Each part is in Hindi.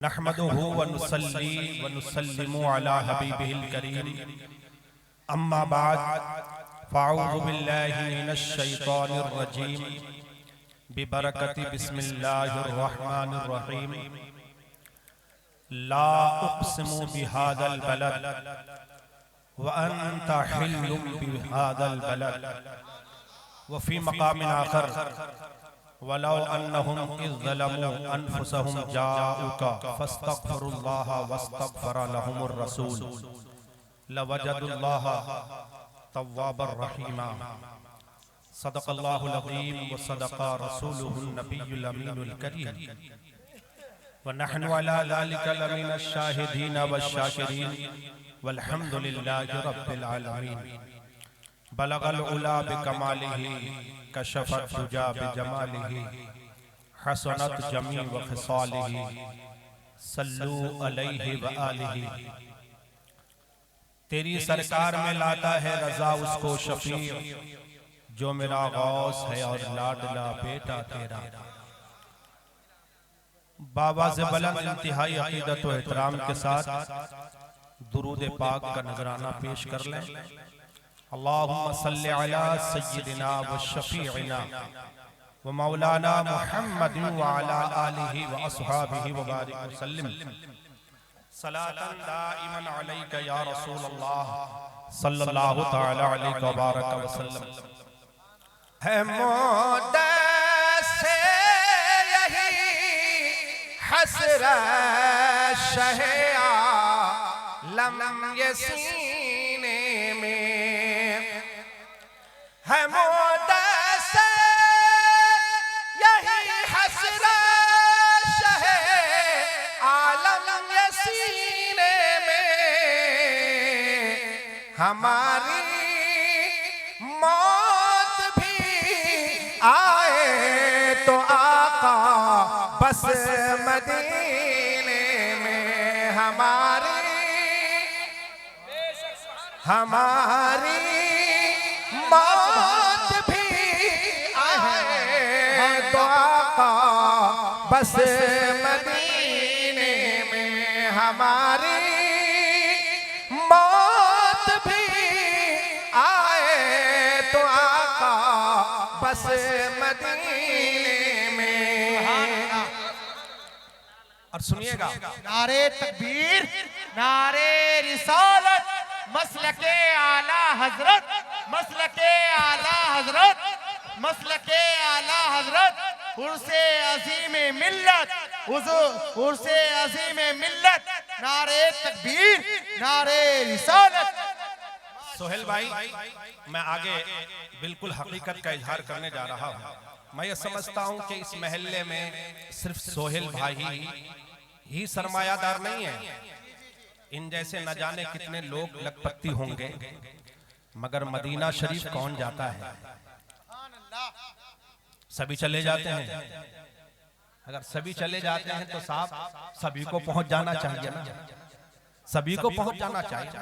नहमदुहु व नुसल्ली व नुसल्लिमु अला हबीबिहिल करीम अम्मा बाद फ़अऊज़ु बिल्लाहि मिनश शैतानिर रजीम बिबरकति बिस्मिल्लाहिर रहमानिर रहीम ला उक़्सिमु बिहादल बलद व अन्ता हिल्लुम बिहादल बलद व फ़ी मक़ामिन आख़र वलौ अन्नहुम इज़ ज़लमू अनफुसहुम जाऊका फस्तग़फ़िरुल्लाह वस्तग़फ़र लहुमुर रसूल लवजदुल्लाह तव्वाबर रहीमा सदक़ल्लाहुल अज़ीम व सदक़ रसूलुहुन नबियुल अमीनुल करीम व नहनु अला ज़ालिका लमिनश शाहिदीन वश्शाकिरीन वल्हम्दुलिल्लाहि रब्बिल आलमीन बलगल उला बिकमालिही कशफत दुजा बिजमालिही हसनत जमी व खिसालिही सल्लू अलैहि व आलिही। तेरी सरकार में लाता है रजा उसको शफी जो मेरा गौस है और लाडला बेटा तेरा। बाबा से बुलंद इंतहाई अकीदत व एहतराम के साथ दुरूद पाक का नजराना पेश कर लें। अल्लाहुम्मा सल्लि अला सय्यिदिना व शफीइना व मौलाना मुहम्मदिन व अला आलिहि व अस्हाबिहि व बारिक वसल्लिम सलातन दाइमन अलैका या रसूल अल्लाह सल्लल्लाहु तआला अलैहि व बारक वसल्लम। है मुद्दसे यही हसरत शहे आलम ये सीने में है मुद्दसे यही हसरत शहे आलम ये सीने में हमारी मौत भी आए तो आका बस मदीने में हमारी मौत भी आए तो आका बस मदीने में हमारी मौत भी आए तो आका बस मदीने में। और सुनिएगा, नारे तकबीर, नारे रिसालत, मसलके आला हजरत, मसलके आला हजरत, मसलके आला हजरत, उर्से अज़ीम मिल्लत, उर्से अज़ीम मिल्लत, नारे तकबीर, नारे रिसालत। सोहेल भाई, मैं आगे बिल्कुल हकीकत का इजहार करने जा रहा हूँ। मैं ये समझता हूँ कि इस महल्ले में सिर्फ सोहेल भाई ही सरमायादार नहीं है। इन जैसे न जाने कितने लोग लखपति होंगे, मगर मदीना शरीफ कौन जाता है? सभी चले जाते हैं। अगर सभी चले जाते हैं तो साहब सभी को पहुंच जाना चाहिए ना, सभी को पहुंच जाना चाहिए।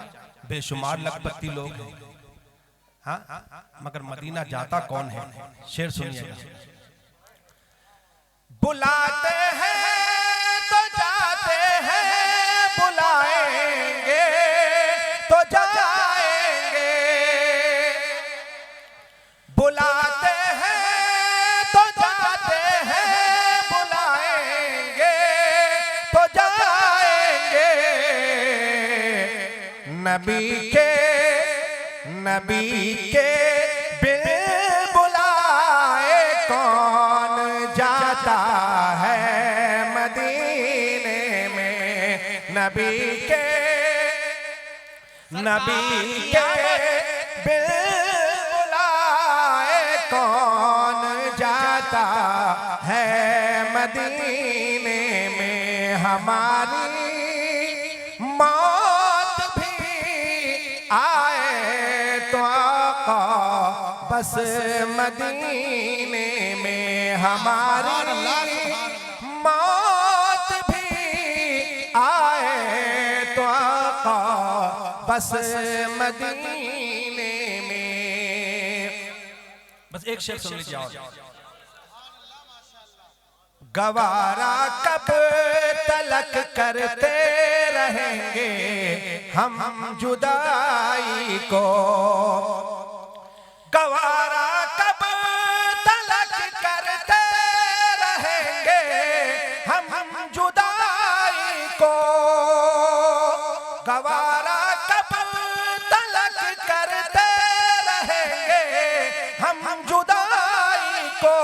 बेशुमार लखपति लोग हैं, हाँ, मगर मदीना जाता कौन है? शेर सुनिएगा। बुलाते हैं तो जाते हैं, बुलाएंगे तो जाएंगे, बुलाते हैं तो जाते हैं, बुलाएंगे तो जाएंगे। नबी के बिन बुलाए कौन जाता है मदीने में? नबी के बिन बुलाए कौन जाता है मदीने में? हमारी मौत भी आए तो आका बस मदीने में हमारी मौत भी आए तो आका बस मदीने में। बस एक शेर सुन लीजिए। गवारा कब तलक करते रहेंगे हम जुदाई को, गवारा कब तलक करते रहेंगे हम जुदाई को, गवारा कब तलक करते रहेंगे हम जुदाई को।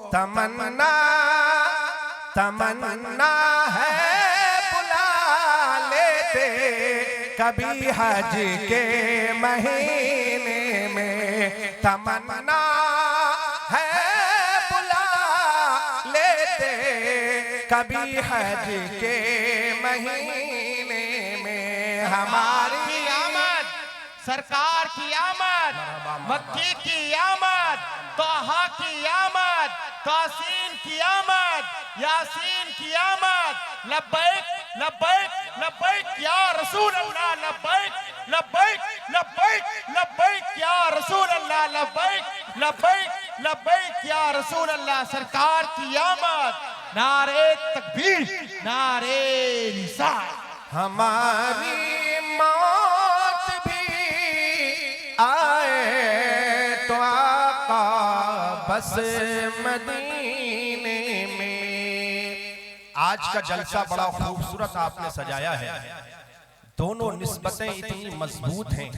तमन्ना तमन्ना है बुला लेते कभी हज के महीने में, तमन्ना है बुला लेते कभी हज के महीने में। हमारी आमद, सरकार की आमद, मक्की की आमद, तोहा की आमद, तासीन की आमद, यासीन की आमद। लब्बैक लब्बैक लब्बैक या रसूल अल्लाह, लब्बैक लब्बैक लब्बैक लब्बैक या रसूल अल्लाह, लब्बैक लब्बैक लब्बैक या रसूल अल्लाह। सरकार की आमद, नारे तकबीर, नारे रिसालत। हमारी मौत भी आए तो आका बस मदीने में। आज का जलसा बड़ा खूबसूरत आपने सजाया है, दोनों निस्बतें इतनी मजबूत हैं।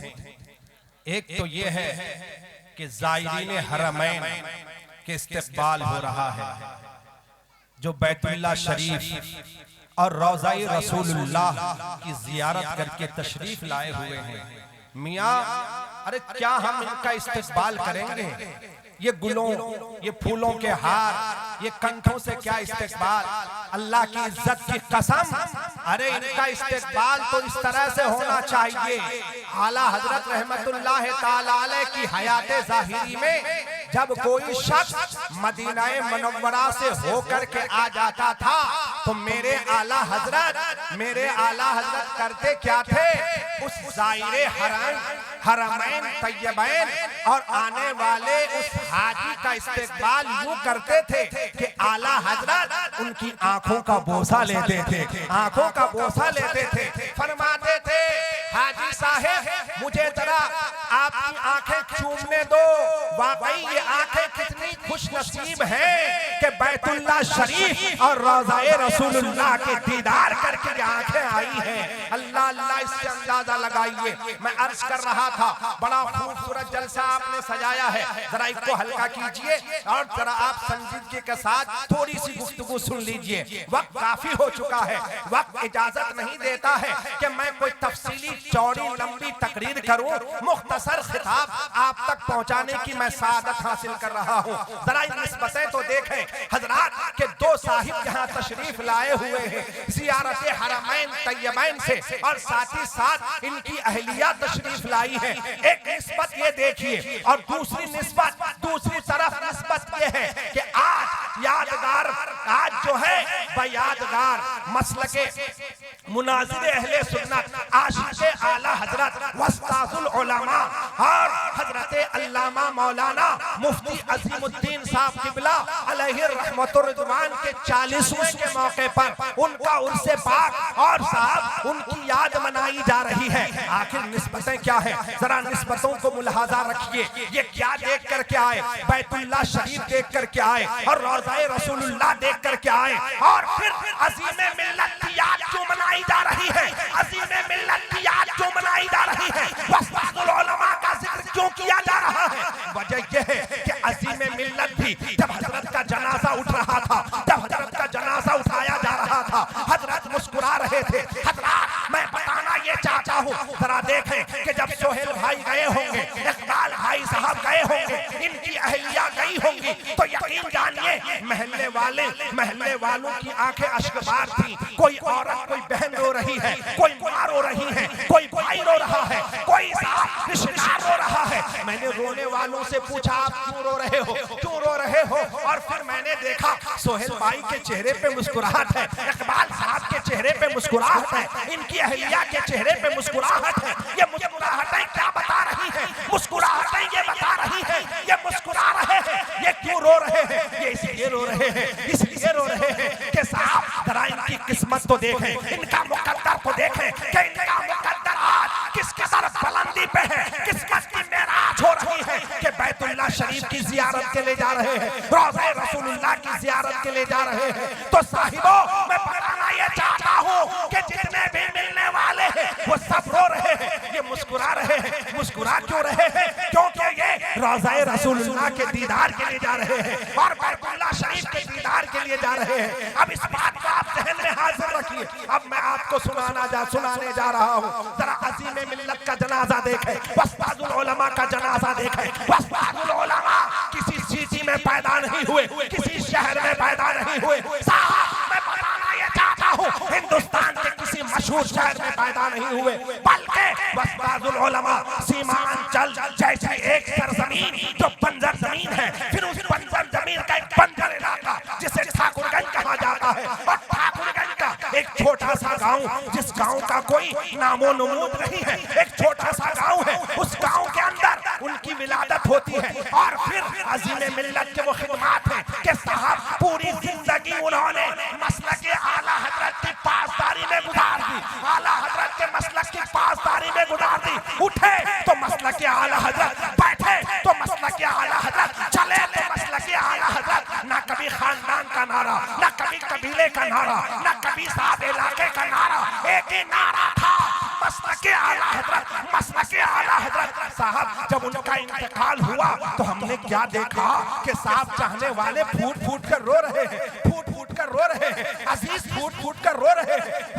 एक तो ये है कि ज़ायरीन हरमैन के इस्तेक़बाल हो रहा है, जो बैतुल्लाह शरीफ और रोज़ाए रसूलुल्लाह की ज़ियारत करके तशरीफ लाए हुए हैं। मियाँ, अरे क्या हम इनका इस्तेक़बाल करेंगे? ये गुलों, ये फूलों के हार, ये कंठों से क्या इस्तेक़बाल? अल्लाह की इज्जत की कसम, अरे इनका इस्तेक़बाल तो इस तरह से होना चाहिए। आला हजरत रहमतुल्लाह ताला अलैह की हयाते ज़ाहिरी में जब कोई शख्स मदीना मुनव्वरा से होकर के आ जाता था तो मेरे आला हजरत करते क्या थे? उस ज़ायरे हरमैन तैयबैन और आने वाले उस हाजी का इस्तेक़बाल यूं करते थे कि आला हजरत उनकी आंखों का बोसा लेते थे, आंखों का बोसा लेते थे। फरमाते थे, हाजी साहब मुझे जरा आपकी आंखें चूमने दो। वाकई ये आंखें कितनी खुश नसीब हैं कि बैतुल्लाह शरीफ और रोज़ाए रसूलुल्लाह के दीदार करके ये आंखें आई हैं। अल्लाह अल्लाह, इससे अंदाजा लगाइए। मैं अर्ज कर रहा था, बड़ा खूबसूरत जलसा आपने सजाया है, जरा इसको हल्का कीजिए और जरा आप संजीदगी के साथ थोड़ी सी गुफ्तगू सुन लीजिए। वक्त काफी हो चुका है, वक्त इजाजत नहीं देता है कि मैं कोई तफसीली चौड़ी लंबी तकरीर करूं। मुख्तसर खिताब आप तक पहुंचाने की मैं सादत हासिल कर रहा हूं। जरा इन निस्बतें तो देखें। हजरात के दो साहिब यहाँ तशरीफ लाए हुए हैं ज़ियारत हरमैन तैयबैन से, और साथ ही साथ इनकी अहलिया तशरीफ लाई है। एक निस्बत ये देखिए, और दूसरी निस्बत, दूसरी तरफ निस्बत ये है कि आज यादगार, आज जो है यादगार मसलके मुनाजिर अहले सुन्नत आशिक़े आला हजरत वस्ताजुल उलमा और हजरत अल्लामा मौलाना मुफ्ती अजीमुद्दीन साहब किबला अलैहि रहमतुर रिज़वान के 40वें के मौके पर उनका उर्से पाक और साहब उनकी याद मनाई जा रही है। आखिर निस्बतें क्या है? जरा निस्बतों को मुलाहाजा रखिए। ये क्या देख कर के आए? बैतुल्लाह शरीफ देख कर के आए और रोज़ाए रसूलुल्लाह देख कर के आए, और फिर अज़ीम मिल्लत की याद क्यों मनाई जा रही है? अज़ीम मिल्लत की याद क्यों मनाई जा रही है? वस्तादुल उलमा का जिक्र क्यों किया जा रहा है? वजह यह है कि अज़ीम मिल्लत भी जब हजरत का जनाजा उठ रहा था, जब हजरत का जनाजा उठाया जा रहा था, हजरत मुस्कुरा रहे थे। हजरत मैं बताना ये चाहता हूँ, जरा देखें कि जब सोहेल भाई गए होंगे, इकबाल भाई साहब गए होंगे, इनकी अहलिया गई होंगी, तो यकीन जानिए महल्ले वालों की आंखें अश्कबार थी। कोई औरत, कोई बहन रो रही है, कोई माँ रो रही है, कोई भाई रो रहा है, कोई साहब रिश्तेदार रो रहा है। मैंने रोने वालों से पूछा, आप क्यों रो रहे हो, क्यों रो रहे हो? और फिर मैंने देखा सोहेल भाई के चेहरे पे मुस्कुराहट है, इकबाल साहब के चेहरे पे मुस्कुराहट है, इनकी अहलिया के चेहरे पे मुस्कुराहट है। ये मुस्कुराहटें क्या बता रही है? मुस्कुराहटें ये बता रही है, ये मुस्कुरा रहे हैं, ये क्यों रो रहे हैं? ये इसलिए रो रहे हैं, इसलिए रो रहे हैं कि साहब जरा इनकी किस्मत तो देखें, इनका मुकद्दर तो देखें कि इनका मुकद्दर आज किस कदर बुलंदी पे है, किस्मत की मेराज हो रही है कि बैतुल्लाह शरीफ की जियारत के लिए जा रहे हैं, रोज़े रसूलुल्लाह की जियारत के लिए जा रहे हैं। तो साहिबों, मैं बताना ये चाहता हूँ कि जितने भी मिलने वाले हैं वो सब रो रहे हैं, ये मुस्कुरा रहे हैं। मुस्कुरा क्यों रहे हैं? क्योंकि ये रोज़े रसूलुल्लाह के दीदार के लिए जा रहे हैं और बैतुल्लाह शरीफ के दीदार के लिए जा रहे हैं। अब इस बात को आप ज़हन में हाजिर रखिए। अब मैं आपको सुनाने जा रहा हूँ। जरा अज़ीम मिल्लत का जनाजा देखें, उस्तादुल उलमा का जनाजा देखें। उस्तादुल उलमा किसी सिटी में पैदा नहीं हुए, किसी शहर में पैदा नहीं हुए। साहब, मैं बताना ये चाहता हूँ, हिंदुस्तान के किसी मशहूर शहर में पैदा नहीं हुए, बल्कि उस्तादुल उलमा सीमांचल जैसी एक सरजमीन जो बंजर जमीन है, फिर उस बंजर जमीन का एक बंजर इलाका जिसे ठाकुरगंज कहा जाता है, और ठाकुरगंज का एक छोटा सा गांव जिस गांव का कोई नामो नमूद नहीं है, एक छोटा सा गांव है, उस गांव के अंदर उनकी विलादत होती है। और फिर अज़ीम मिल्लत के वो खिदमात हैं कि साहब पूरी जिंदगी उन्होंने मसलक आला हजरत की पासदारी में गुजार दी, आला हजरत के मसलक की पासदारी में गुजार दी। उठे तो मसलक आला हजरत, बैठे तो मसलक आला हजरत, चले तो मसलक आला हजरत। ना कभी खानदान का नारा, ना कभी कबीले का नारा, ना कभी साहब इलाके का नारा, एक ही नारा था, मसलक आला हजरत, मसलक आला हजरत। साहब, जब उनका इंतकाल हुआ तो हमने क्या देखा कि साहब चाहने वाले फूट फूट कर रो रहे हैं, फूट फूट कर रो रहे हैं, अजीज फूट फूट कर रो रहे हैं,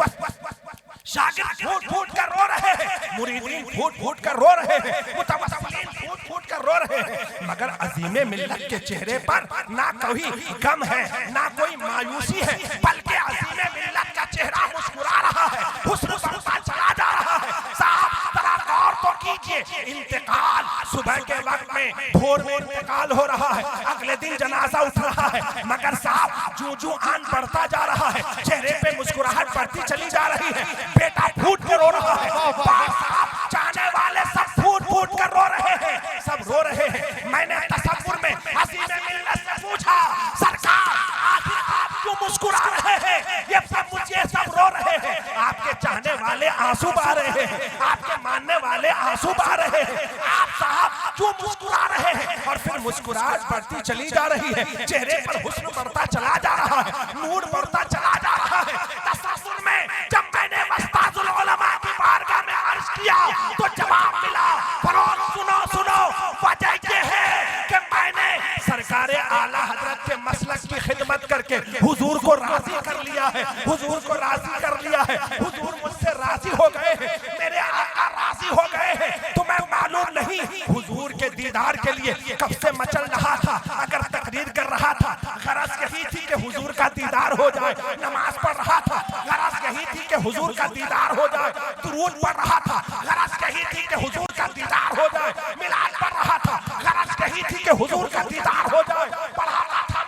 शागिर्द फूट फूट कर रो रहे हैं, मुरीदीन फूट फूट कर रो रहे हैं, मुतवस्सिलीन फूट फूट कर रो रहे हैं। मगर अज़ीम मिल्लत के चेहरे पर ना कोई गम है, ना कोई मायूसी है, बल्कि अज़ीम मिल्लत का चेहरा मुस्कुरा रहा है, हुस्न बढ़ता चला जा रहा है। साहब, जरा गौर तो कीजिए, इंतकाल सुबह के वक्त में, भोर में इंतकाल हो रहा है, अगले दिन जनाजा उठ रहा है, मगर साहब जूं आन बढ़ता जा रहा है, चेहरे पे मुस्कुराहट बढ़ती चली जा रही है। बेटा फूट कर रो रहा है, साहब चाहने वाले सब फूट फूट कर रो रहे हैं, सब रो रहे हैं। मैंने तसव्वुर में अज़ीम मिल्लत से पूछा, सरकार आखिर आप क्यों मुस्कुरा रहे हैं? ये सब रो रहे हैं, आपके चाहने वाले आंसू बहा रहे हैं, आपके मानने वाले आंसू बहा रहे हैं, आप साहब क्यों मुस्कुरा रहे हैं? और फिर मुस्कुराहट बढ़ती चली जा रही है, चेहरे पर हुस्न बढ़ता चला जा रहा है, नूर बढ़ता चला जा रहा है। तसव्वुर में जब मैंने उस्तादुल उलमा की बारगाह में अर्ज किया तो जवाब मिला, फरोग सुनो सुनो, वजह ये है कि मैंने सरकारे आला हजरत के मसलक की खिदमत करके हुजूर को राजी कर लिया है, हुजूर को राजी कर लिया है, हुजूर मुझसे राजी हो गए हैं, मेरे आका राजी हो गए हैं। तुम्हें मालूम नहीं हुजूर के दीदार के लिए कब से मचल रहा था, अगर तकरीर कर रहा था, गरज यही थी कि हुजूर का दीदार हो जाए, नमाज पढ़ रहा था, गरज यही थी कि हुजूर का दीदार हो जाए, दुरूद पढ़ रहा था, गरज यही थी कि हुजूर का दीदार हो जाए, मिलाद पढ़ रहा था, गरज यही थी कि हुजूर का दीदार हो जाए, पढ़ाता था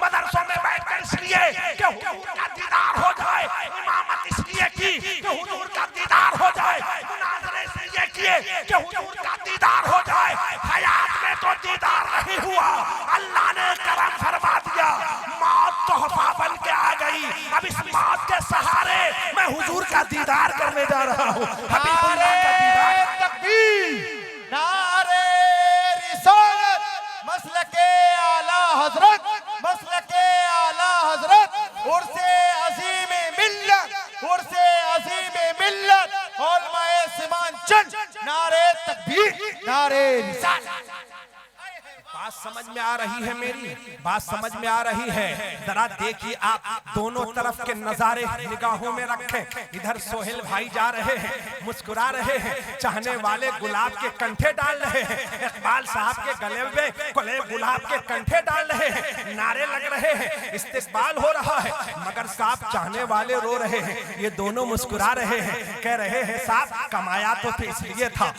मदरसों में बैठकर इसलिए कि हुजूर का दीदार हो जाए, इमामत इसलिए की कि हुजूर का दीदार हो जाए, मुनाज़रे इसलिए किए कि हुजूर का दीदार हो जाए। हयात में तो दीदार नहीं हुआ, अल्लाह ने करम फरमा दिया, मौत तोहफा बन के आ गई। अब इस मौत के सहारे मैं हुजूर का दीदार करने जा रहा हूँ, हबीबुल्लाह का दीदार। तकबीर, नारे रिसालत, मसलके आला हजरत, मसलके आला हजरत, उर्से अज़ीम मिल्लत, उर्से अज़ीम मिल्लत, उलमाए सीमांचल, नारे तकबीर, नारे रिसालत। बात समझ में आ रही है मेरी? बात समझ में आ रही है? जरा देखिए आप दोनों तरफ के नजारे निगाहों में रखें। इधर सोहेल भाई जा रहे हैं, मुस्कुरा रहे हैं, चाहने वाले गुलाब के कंठे डाल रहे हैं, इकबाल साहब के गले में कोले गुलाब के कंठे डाल रहे हैं, नारे लग रहे हैं, इस्तिकबाल हो रहा है, मगर साहब चाहने वाले रो रहे हैं, ये दोनों मुस्कुरा रहे हैं, कह रहे हैं साहब कमाया तो इसलिए था,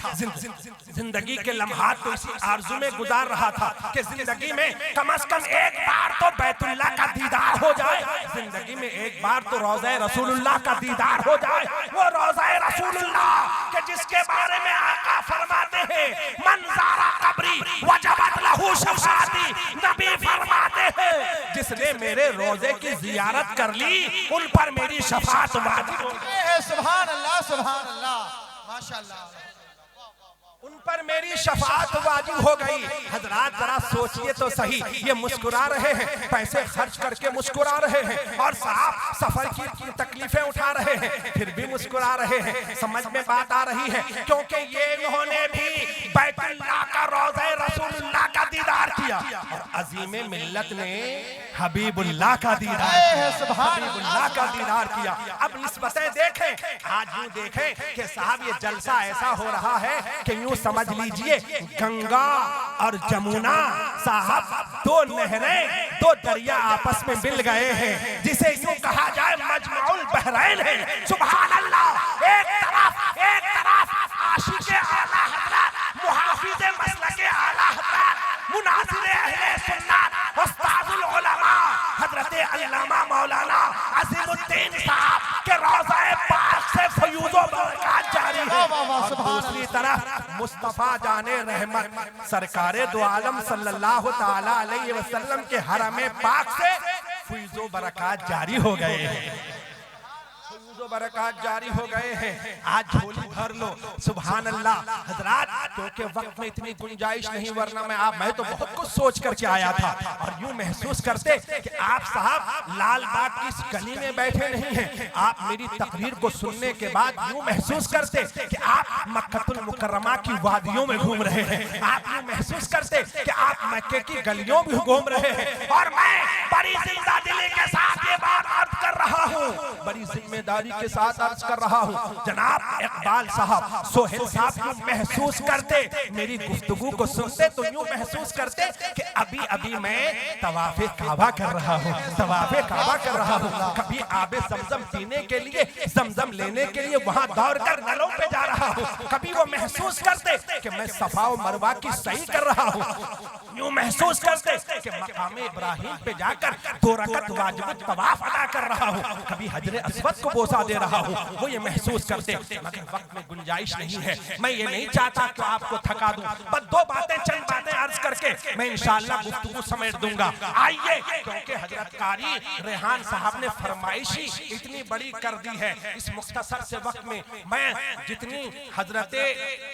जिंदगी के लम्हात तो इसी आरज़ू में गुजार रहा था कि जिंदगी में कम से कम एक बार तो बैतुल्लाह का दीदार हो जाए, जिंदगी में एक बार तो रोज़े रसूलुल्लाह का दीदार हो जाए, वो रोज़े रसूलुल्लाह के जिसके बारे में आका फरमाते हैं, मन ज़ारा कब्री वजबत लहू लहू शफाती, नबी फरमाते हैं जिसने मेरे रोजे की जियारत कर ली उन पर मेरी शफात वाजिब हो गई। सुभान अल्लाह, सुभान अल्लाह, माशाअल्लाह, उन पर मेरी शफात वाजिब हो गई। हजरात जरा सोचिए तो सही, ये मुस्कुरा रहे हैं, पैसे खर्च करके मुस्कुरा रहे हैं, और साहब सफर की तकलीफें उठा रहे हैं, फिर भी मुस्कुरा रहे हैं। समझ में बात आ रही है, क्योंकि ये इन्होंने भी बैतुल्लाह का, रोज़े रसूलुल्लाह का दीदार किया, और अजीम मिल्लत ने हबीबुल्लाह का दीदार किया, हबीबुल्लाह का दीदार किया। अब निस्बतें देखें, आज यूं देखें कि साहब ये जलसा ऐसा हो रहा है कि यूं समझ लीजिए गंगा और जमुना साहब दो नहरें, दो दरिया आपस में मिल गए हैं, जिसे यूं कहा जाए मजमाउल बहरैन है। सुभान अल्लाह। एक तरफ आशिक़े आला हज़रत, मुहाफ़िज़े मसलके आला हज़रत, मुनाज़िरे अहले सुन्नत, उस्तादुल उलमा हज़रत अल्लामा मौलाना अज़ीमुद्दीन साहब के रोज़े पाक से फयूज़ो बरकत जारी है, और दूसरी तरफ मुस्तफा जाने रहमत सरकारे दो आलम सल्लल्लाहु ताला अलैहि वसल्लम के हरम पाक से फयूज़ो बरकत जारी हो गए हैं, बरकत जारी हो गए हैं। आज झोली भर लो। सुभान अल्लाह। हजरात, क्योंकि वक्त में इतनी गुंजाइश नहीं, वरना मैं तो बहुत कुछ सोच करके आया था, और यूं महसूस करते कि आप साहब लाल बाग की इस गली में बैठे नहीं हैं, आप मेरी तकरीर को सुनने के बाद यूं महसूस करते कि आप मक्कतुल मुकर्रमा की वादियों में घूम रहे हैं, आप यूं महसूस करते कि आप मक्के की गलियों में घूम रहे हैं। और मैं बड़ी जिंदादिली के साथ ये बात अर्ज कर रहा हूँ, बड़ी जिम्मेदारी के साथ अर्ज कर रहा हूँ, जनाब इकबाल साहब, सोहेल साहब यूं महसूस करते, मेरी गुफ्तगू को सुनते तो यूं महसूस करते कि अभी अभी मैं तवाफ़े काबा कर रहा हूँ, तवाफ़े काबा कर रहा हूँ। कभी आबे ज़मज़म पीने के लिए, ज़मज़म लेने के लिए वहां दौड़कर नलों पे जा रहा हूँ। कभी वो महसूस करते कि मैं सफा और मरवा की सही कर रहा हूँ, यूं महसूस करते कि मकाम इब्राहिम पे जाकर 2 रकअत वाजिब तवाफ अदा कर रहा हूँ। कभी हजरे अस्वद को बोसा दे रहा हूँ, वो ये महसूस करते, मगर वक्त में गुंजाइश नहीं है। मैं ये नहीं चाहता कि आपको थका दूं, बस 2 बातें, चंद बातें अर्ज करके मैं इंशाअल्लाह गुफ्तगू समेट दूंगा। आइए, क्योंकि हजरत कारी रेहान साहब ने फरमाइशी इतनी बड़ी कर दी है, इस मुख्तसर से वक्त में मैं जितनी हजरत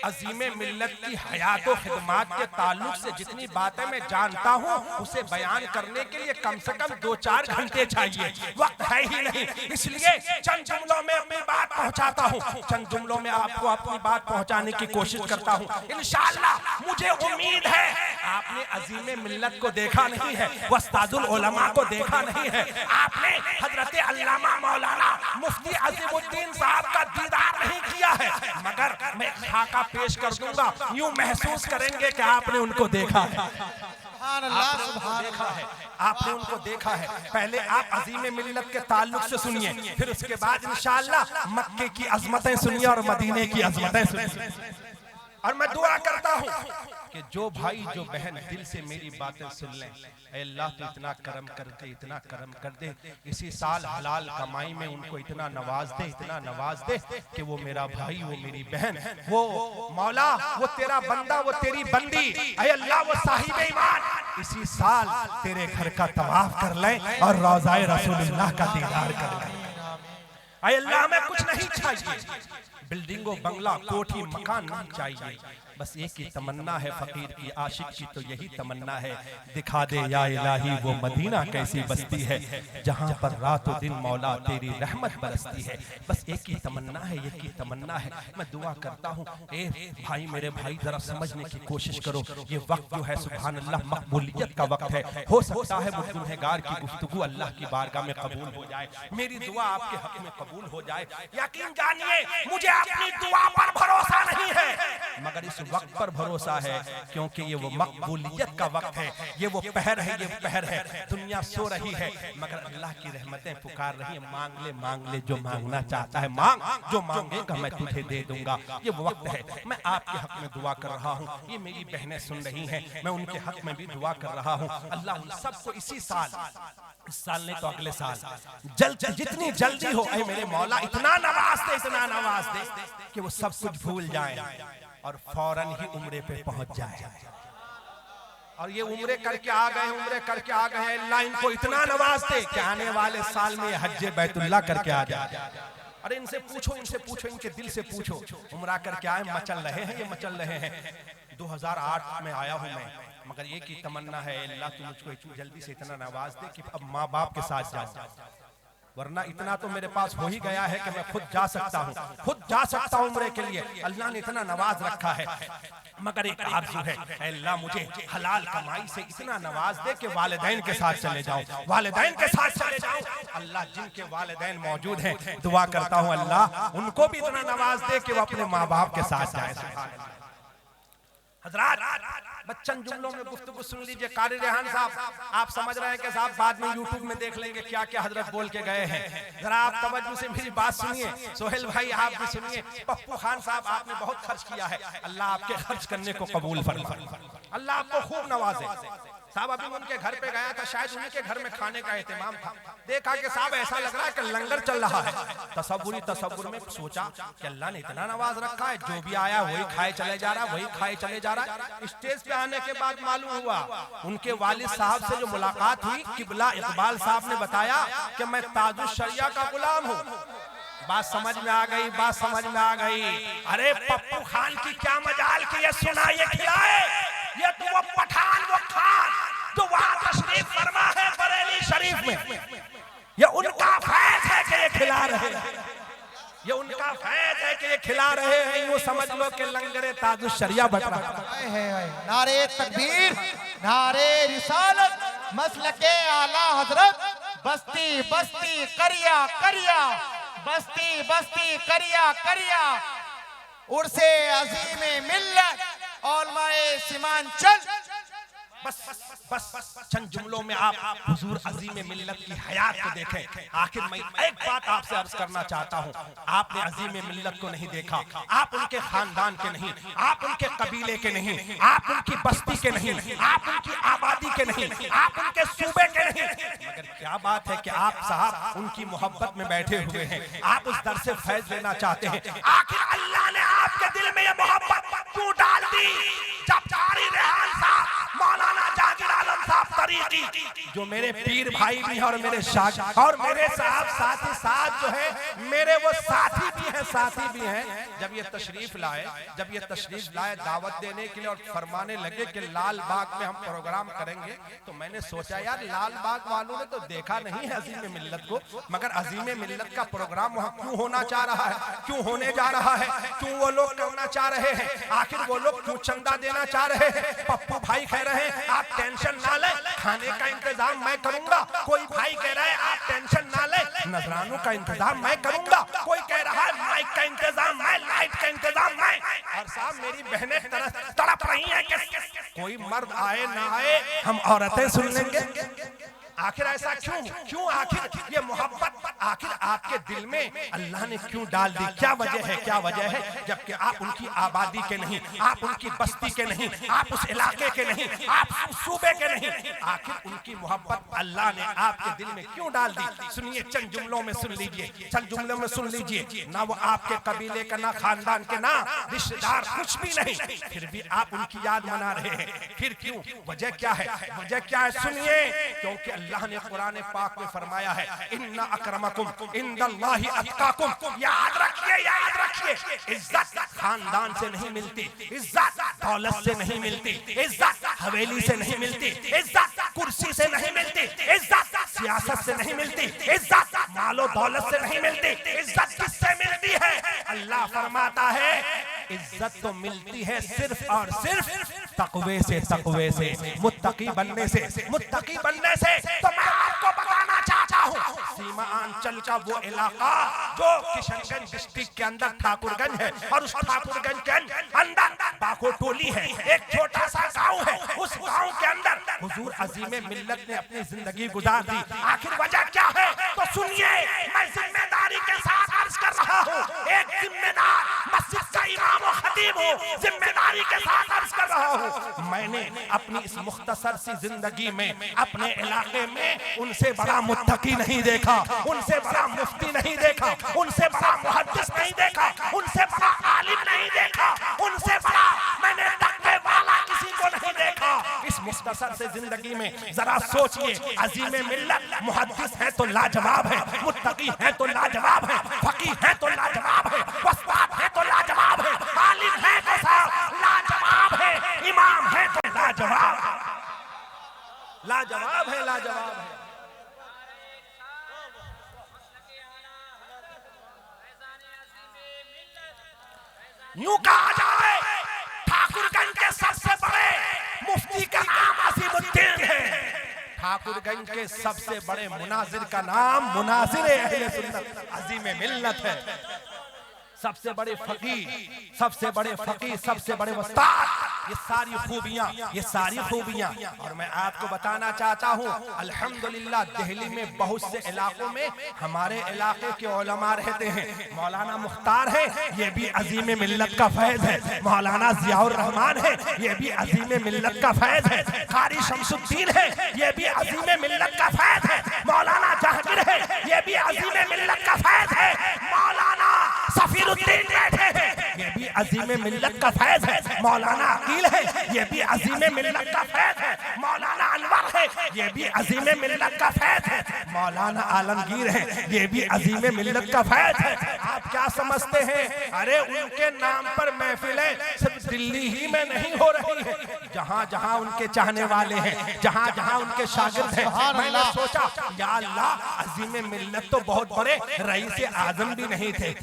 अजीम मिल्लत की हयात और खिदमात के ताल्लुक से जितनी बातें मैं जानता हूँ, उसे बयान करने के लिए कम से कम 2-4 घंटे चाहिए, वक्त है ही नहीं। इसलिए चंद जुमलों में अपनी बात पहुंचाता हूं, चंद जुमलों में आपको अपनी बात पहुंचाने की कोशिश करता हूं। इंशाअल्लाह मुझे उम्मीद है आपने अजीम मिल्लत को देखा नहीं है, उस्तादुल उलमा को देखा नहीं है, आपने हजरत अल्लामा मौलाना मुफ्ती अज़ीमुद्दीन साहब का दीदार नहीं किया है, मगर मैं खाका पेश कर दूंगा, यूं महसूस करेंगे कि आपने उनको देखा है, आपने उनको देखा है। पहले आप अजीम मिल्लत के ताल्लुक से सुनिए, फिर उसके बाद इंशाअल्लाह मक्के की अजमतें सुनिए और मदीने की अजमतें सुनिए। और मैं दुआ करता हूँ कि जो भाई जो बहन दिल से मेरी बातें सुन लें, अल्लाह तो इतना करम कर दे, इतना करम कर दे, इसी साल हलाल कमाई में उनको इतना नवाज दे, इतना नवाज दे कि वो मेरा भाई, वो मेरी बहन, वो मौला, वो तेरा बंदा, वो तेरी बंदी, ऐ अल्लाह वो साहिब ईमान, इसी साल तेरे घर का तवाफ कर लें और रोज़ाए रसूलुल्लाह का दीदार कर लें। ऐ अल्लाह हमें कुछ नहीं चाहिए, बिल्डिंगों, बंगला, कोठी, मकान नहीं चाहिए, बस एक ही तमन्ना है फकीर की, आशिक की तो यही तमन्ना है, दिखा दे या इलाही वो मदीना कैसी बस्ती है, जहाँ पर रातों दिन मौला तेरी रहमत बरसती है। बस एक ही तमन्ना है, एक ही तमन्ना है। मैं दुआ करता हूँ, ए भाई, मेरे भाई, जरा समझने की कोशिश करो, ये वक्त जो है सुभान अल्लाह मकबूलियत का वक्त है। हो सकता है मुझ गुनहगार की गुफ्तगू अल्लाह की बारगाह में कबूल हो जाए, मेरी दुआ आपके हक में कबूल हो जाए। यकीन जानिए मुझे अपनी दुआ पर भरोसा नहीं है, मगर इस वक्त पर भरोसा है, क्योंकि ये वो मकबूलियत का वक्त है, ये वो पहर है, ये पहर है। दुनिया सो रही है, मगर अल्लाह की रहमतें पुकार रही है, मांग ले, मांग ले, जो मांगना चाहता है मांग, जो मांगेगा मैं तुझे दे दूंगा। ये वो वक्त है, मैं आपके हक में दुआ कर रहा हूँ, ये मेरी बहनें सुन रही हैं, मैं उनके हक में भी दुआ कर रहा हूँ। अल्लाह सबको इसी साल, इस साल नहीं तो अगले साल, जितनी जल्दी हो ऐ मेरे मौला इतना नवाज दे, इतना नवाज दे कि वो सब कुछ भूल जाए और फौरन ही उम्रे पे पहुंच जाए। और ये उम्रे करके आ गए, उम्रे करके आ गए, अल्लाह इनको इतना नवाज दे कि आने वाले साल में हज्जे बैतुल्लाह करके आ जाए। अरे इनसे पूछो, इनसे पूछो, इनके दिल से पूछो, उम्रा करके आए, मचल रहे हैं, ये मचल रहे हैं। 2008 में आया हूं मैं, मगर एक ही तमन्ना है, अल्लाह तू मुझको इतनी जल्दी से इतना नवाज दे कि अब माँ बाप के साथ जाऊं, वरना इतना तो मेरे पास हो ही गया है कि मैं खुद जा सकता हूँ, खुद जा सकता हूँ उम्रे के लिए। अल्लाह ने इतना नवाज रखा है, मगर एक आरज़ू है, अल्लाह मुझे हलाल कमाई से इतना नवाज दे कि वालिदैन के साथ चले जाऊं, वालिदैन के साथ चले जाऊं। अल्लाह जिनके वालिदैन मौजूद हैं, दुआ करता हूँ अल्लाह उनको भी इतना नवाज दे कि वो अपने माँ बाप के साथ जाए। हजरात, बच्चन जुमलों में गुफ्तगू सुन लीजिए। कारी रेहान साहब, आप समझ रहे हैं कि साहब बाद में यूट्यूब में देख लेंगे क्या क्या हजरत बोल के गए हैं। जरा आप तवज्जो से मेरी बात सुनिए। सोहेल भाई आप भी सुनिए। पप्पू खान साहब, आपने बहुत खर्च किया है, अल्लाह आपके खर्च करने को कबूल फरमाए, अल्लाह आपको खूब नवाजे। साहब अभी उनके घर पे गया था, शायद उन्हीं के घर में खाने का एहतमाम था, देखा कि साहब ऐसा लग रहा है कि लंगर चल रहा है। तसव्वुर में सोचा कि अल्लाह ने इतना नवाज रखा है, जो भी आया वही खाए चले जा रहा है, वही खाए चले जा रहा है। स्टेज पे आने के बाद मालूम हुआ उनके वालिद साहब से जो मुलाकात हुई, किबला इकबाल साहब ने बताया कि मैं ताजुश शरिया का गुलाम हूँ। बात समझ में आ गई, बात समझ में आ गई। अरे पप्पू खान की क्या मजाल की ये सुना ये खिलाए, ये तो वो पठान वो खान जो वहां तशरीफ फरमा है बरेली शरीफ में, ये उनका फैज है कि ये खिला रहे हैं, ये उनका फैज है कि ये खिला रहे हैं। यूं समझ लो कि लंगरे ताजुश शरिया बट रहा है। नारे तकबीर, नारे रिसालत, मसलके आला हजरत, बस्ती बस्ती करिया करिया, बस्ती बस्ती करिया करिया, उर्से अजीम मिल्लत औलमाए सीमांचल। बस बस चंद जुमलों में आप हुजूर अजीम मिल्लत की हयात को देखें। आखिर मैं एक बात आपसे अर्ज करना चाहता हूँ, आपने अजीम मिल्लत को नहीं देखा, आप उनके खानदान के नहीं, आप उनके कबीले के नहीं, आप उनकी बस्ती के नहीं, आप उनकी आबादी के नहीं, आप उनके सूबे के नहीं, मगर क्या बात है कि आप साहब उनकी मोहब्बत में बैठे हुए हैं, आप उस दर से फैज लेना चाहते हैं। आखिर अल्लाह ने आपके दिल में ये मोहब्बत क्यों डाल दी? जब कारी रेहान साहब, मौलाना जाकिर आलम साहब तरीकी, जो मेरे पीर भाई भी हैं और मेरे शागिर्द और मेरे साहब साथ ही साथ जो है मेरे वो साथी भी हैं, साथी भी हैं, जब ये तशरीफ लाए दावत देने के लिए और फरमाने लगे कि लाल बाग में हम प्रोग्राम करेंगे, तो मैंने सोचा यार लाल बाग वालों ने तो देखा नहीं है अजीम मिल्लत को, मगर अजीम मिल्लत का प्रोग्राम वहाँ क्यों होना चाह रहा है, क्यों होने जा रहा है, क्यों वो लोग करना चाह रहे हैं, आखिर वो लोग क्यों चंदा देना चाह रहे हैं? पप्पू भाई कह रहे हैं आप टेंशन ना ले, खाने का इंतजाम मैं करूंगा। कोई भाई कह रहा है आप टेंशन ना ले, नजरानों का इंतजाम मैं करूंगा। कोई कह रहा है माइक का इंतजाम मैं, लाइट का इंतजाम मैं। और साहब मेरी बहनें तड़प रही हैं कि कोई मर्द आए ना आए हम औरतें सुन लेंगे। आखिर ऐसा क्यों आखिर ये मोहब्बत आखिर आपके दिल में अल्लाह ने क्यों डाल दी? क्या वजह है, क्या वजह है? जबकि आप उनकी आबादी के नहीं, आप उनकी बस्ती के नहीं, आप उस इलाके के नहीं, आप उस सूबे के नहीं, आखिर उनकी मोहब्बत अल्लाह ने आपके दिल में क्यों डाल दी? सुनिए, चंद जुमलों में सुन लीजिए, चंद जुमलों में सुन लीजिए। ना वो आपके कबीले का, ना खानदान के, ना रिश्तेदार, कुछ भी नहीं, फिर भी आप उनकी याद मना रहे हैं। फिर क्यों? वजह क्या है? वजह क्या है? सुनिए, क्योंकि अल्लाह ने कुरान पाक में फरमाया है इन्ना अक्रमकुम इंदल्लाहि अत्काकुम। याद रखिए, इज्जत खानदान से नहीं मिलती, इज्जत दौलत से नहीं मिलती, इज्जत हवेली से नहीं मिलती, इज्जत कुर्सी से नहीं मिलती, इज्जत सियासत से नहीं मिलती, इज्जत मालो दौलत से नहीं मिलती। इज्जत किससे मिलती है? अल्लाह फरमाता है इज्जत तो मिलती है सिर्फ और सिर्फ तकवे से, तकवे से, मुत्तकी बनने से, मुत्तकी बनने से। तो मैं आपको बताना चाहता हूँ, सीमा अंचल का वो इलाका जो किशनगंज डिस्ट्रिक्ट के अंदर ठाकुरगंज है, और उस ठाकुरगंज के अंदर बाको टोली है, एक छोटा सा गांव है, उस गांव के अंदर हुजूर अजीम मिल्लत ने अपनी जिंदगी गुजार दी। आखिर वजह क्या है? तो सुनिए, मैं जिम्मेदारी के साथ अर्ज कर रहा हूँ, एक जिम्मेदार मस्जिद का इमाम और खतीब हूँ, जिम्मेदारी के साथ अर्ज कर रहा हूँ। मैंने अपनी इस मुख्तसर सी जिंदगी में अपने इलाके में उनसे बड़ा मुत्तकी नहीं देखा, उनसे बड़ा मुफ्ती नहीं देखा, उनसे बड़ा मुहद्दिस नहीं देखा, उनसे बड़ा आलिम नहीं देखा, उनसे बड़ा मैंने तकवे वाला किसी को नहीं देखा। इस मुख्तसर मुख्तसर से जिंदगी में जरा सोचिए, अजीम मिल्लत मुहद्दिस है तो लाजवाब है, मुत्तकी है तो लाजवाब है, फकीह है तो लाजवाब है, उस्ताद है तो लाजवाब है, आलिम है तो लाजवाब है, इमाम है तो लाजवाब है, लाजवाब है, लाजवाब है। यूं कहा जाए ठाकुरगंज के सबसे बड़े मुफ्ती का नाम अजीमुद्दीन है, ठाकुरगंज के सबसे बड़े मुनाजिर का नाम मुनाजिर अहले सुन्नत अजीम मिल्लत है। सबसे बड़े फकीह, सबसे बड़े फकीह, सबसे बड़े उस्ताद, ये सारी खूबियां, ये सारी खूबियां। और मैं आपको बताना चाहता हूँ अल्हम्दुलिल्लाह दिल्ली में बहुत से इलाकों में हमारे इलाके के उलमा रहते हैं। मौलाना मुख्तार है, ये भी अजीम मिल्लत का फैज़ है। मौलाना जियाउर रहमान है, ये भी अजीम मिल्लत का फैज़ है। कारी शमसुद्दीन है, ये भी अजीम मिल्लत का फैज़ है। मौलाना जहांगीर है, ये भी अजीम मिल्लत का फैज़ है। मौलाना सफीरुद्दीन बैठे हैं, ये भी अजीम मिल्लत का फैज़ है। मौलाना अकील है, ये भी अजीम मिल्लत का फैज़ है। मौलाना अनवर है, ये भी अजीम मिल्लत का फैज़ है। मौलाना आलमगीर है, ये भी अजीम मिल्लत का फैज़ है। आप क्या समझते हैं? अरे उनके नाम पर महफिलें सिर्फ दिल्ली ही में नहीं हो रही है, जहाँ जहाँ उनके चाहने वाले हैं, जहाँ जहाँ उनके शागिर्द हैं। मैंने सोचा या अल्लाह, अजीम मिल्लत तो बहुत बड़े रईस आजम भी नहीं थे,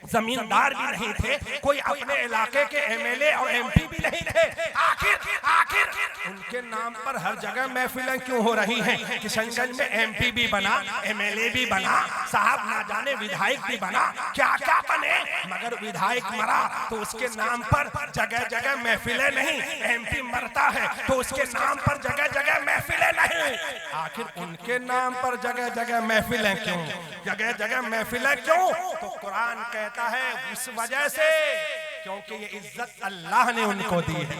जमींदार भी नहीं थे, कोई अपने इलाके के एमएलए और एमपी भी नहीं थे। आखिर आखिर उनके नाम पर हर जगह महफिलें क्यों हो रही हैं? किशनगंज में एमपी भी बना, एमएलए भी बना, साहब ना जाने विधायक भी बना, क्या क्या बने, मगर विधायक मरा तो उसके नाम पर जगह जगह महफिलें नहीं। एमपी मरता है तो उसके नाम पर जगह जगह महफिलें नहीं। आखिर उनके नाम पर जगह जगह महफिलें क्यों? जगह जगह महफिलें क्यों? तो कुरान कहता है इस वजह से क्योंकि ये इज्जत अल्लाह ने उनको दी है।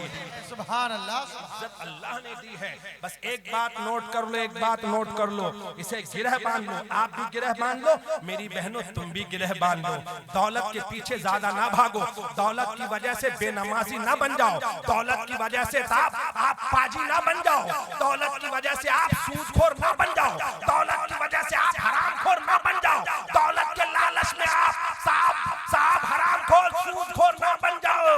सुभान अल्लाह, इज्जत अल्लाह ने दी है। बस एक बात नोट कर लो, एक बात नोट कर लो, इसे गिरह बांध लो। आप भी गिरह बांध लो, मेरी बहनों तुम भी गिरह बांध लो। दौलत के पीछे ज्यादा ना भागो, दौलत की वजह से बेनमाजी ना बन जाओ, दौलत की वजह से आप पाजी ना बन जाओ, दौलत की वजह से आप सूदखोर ना बन जाओ, दौलत की वजह से आप हरामखोर ना बन जाओ, दौलत के लालच में आप साहब हरामखोर सूदखोर ना बन जाओ।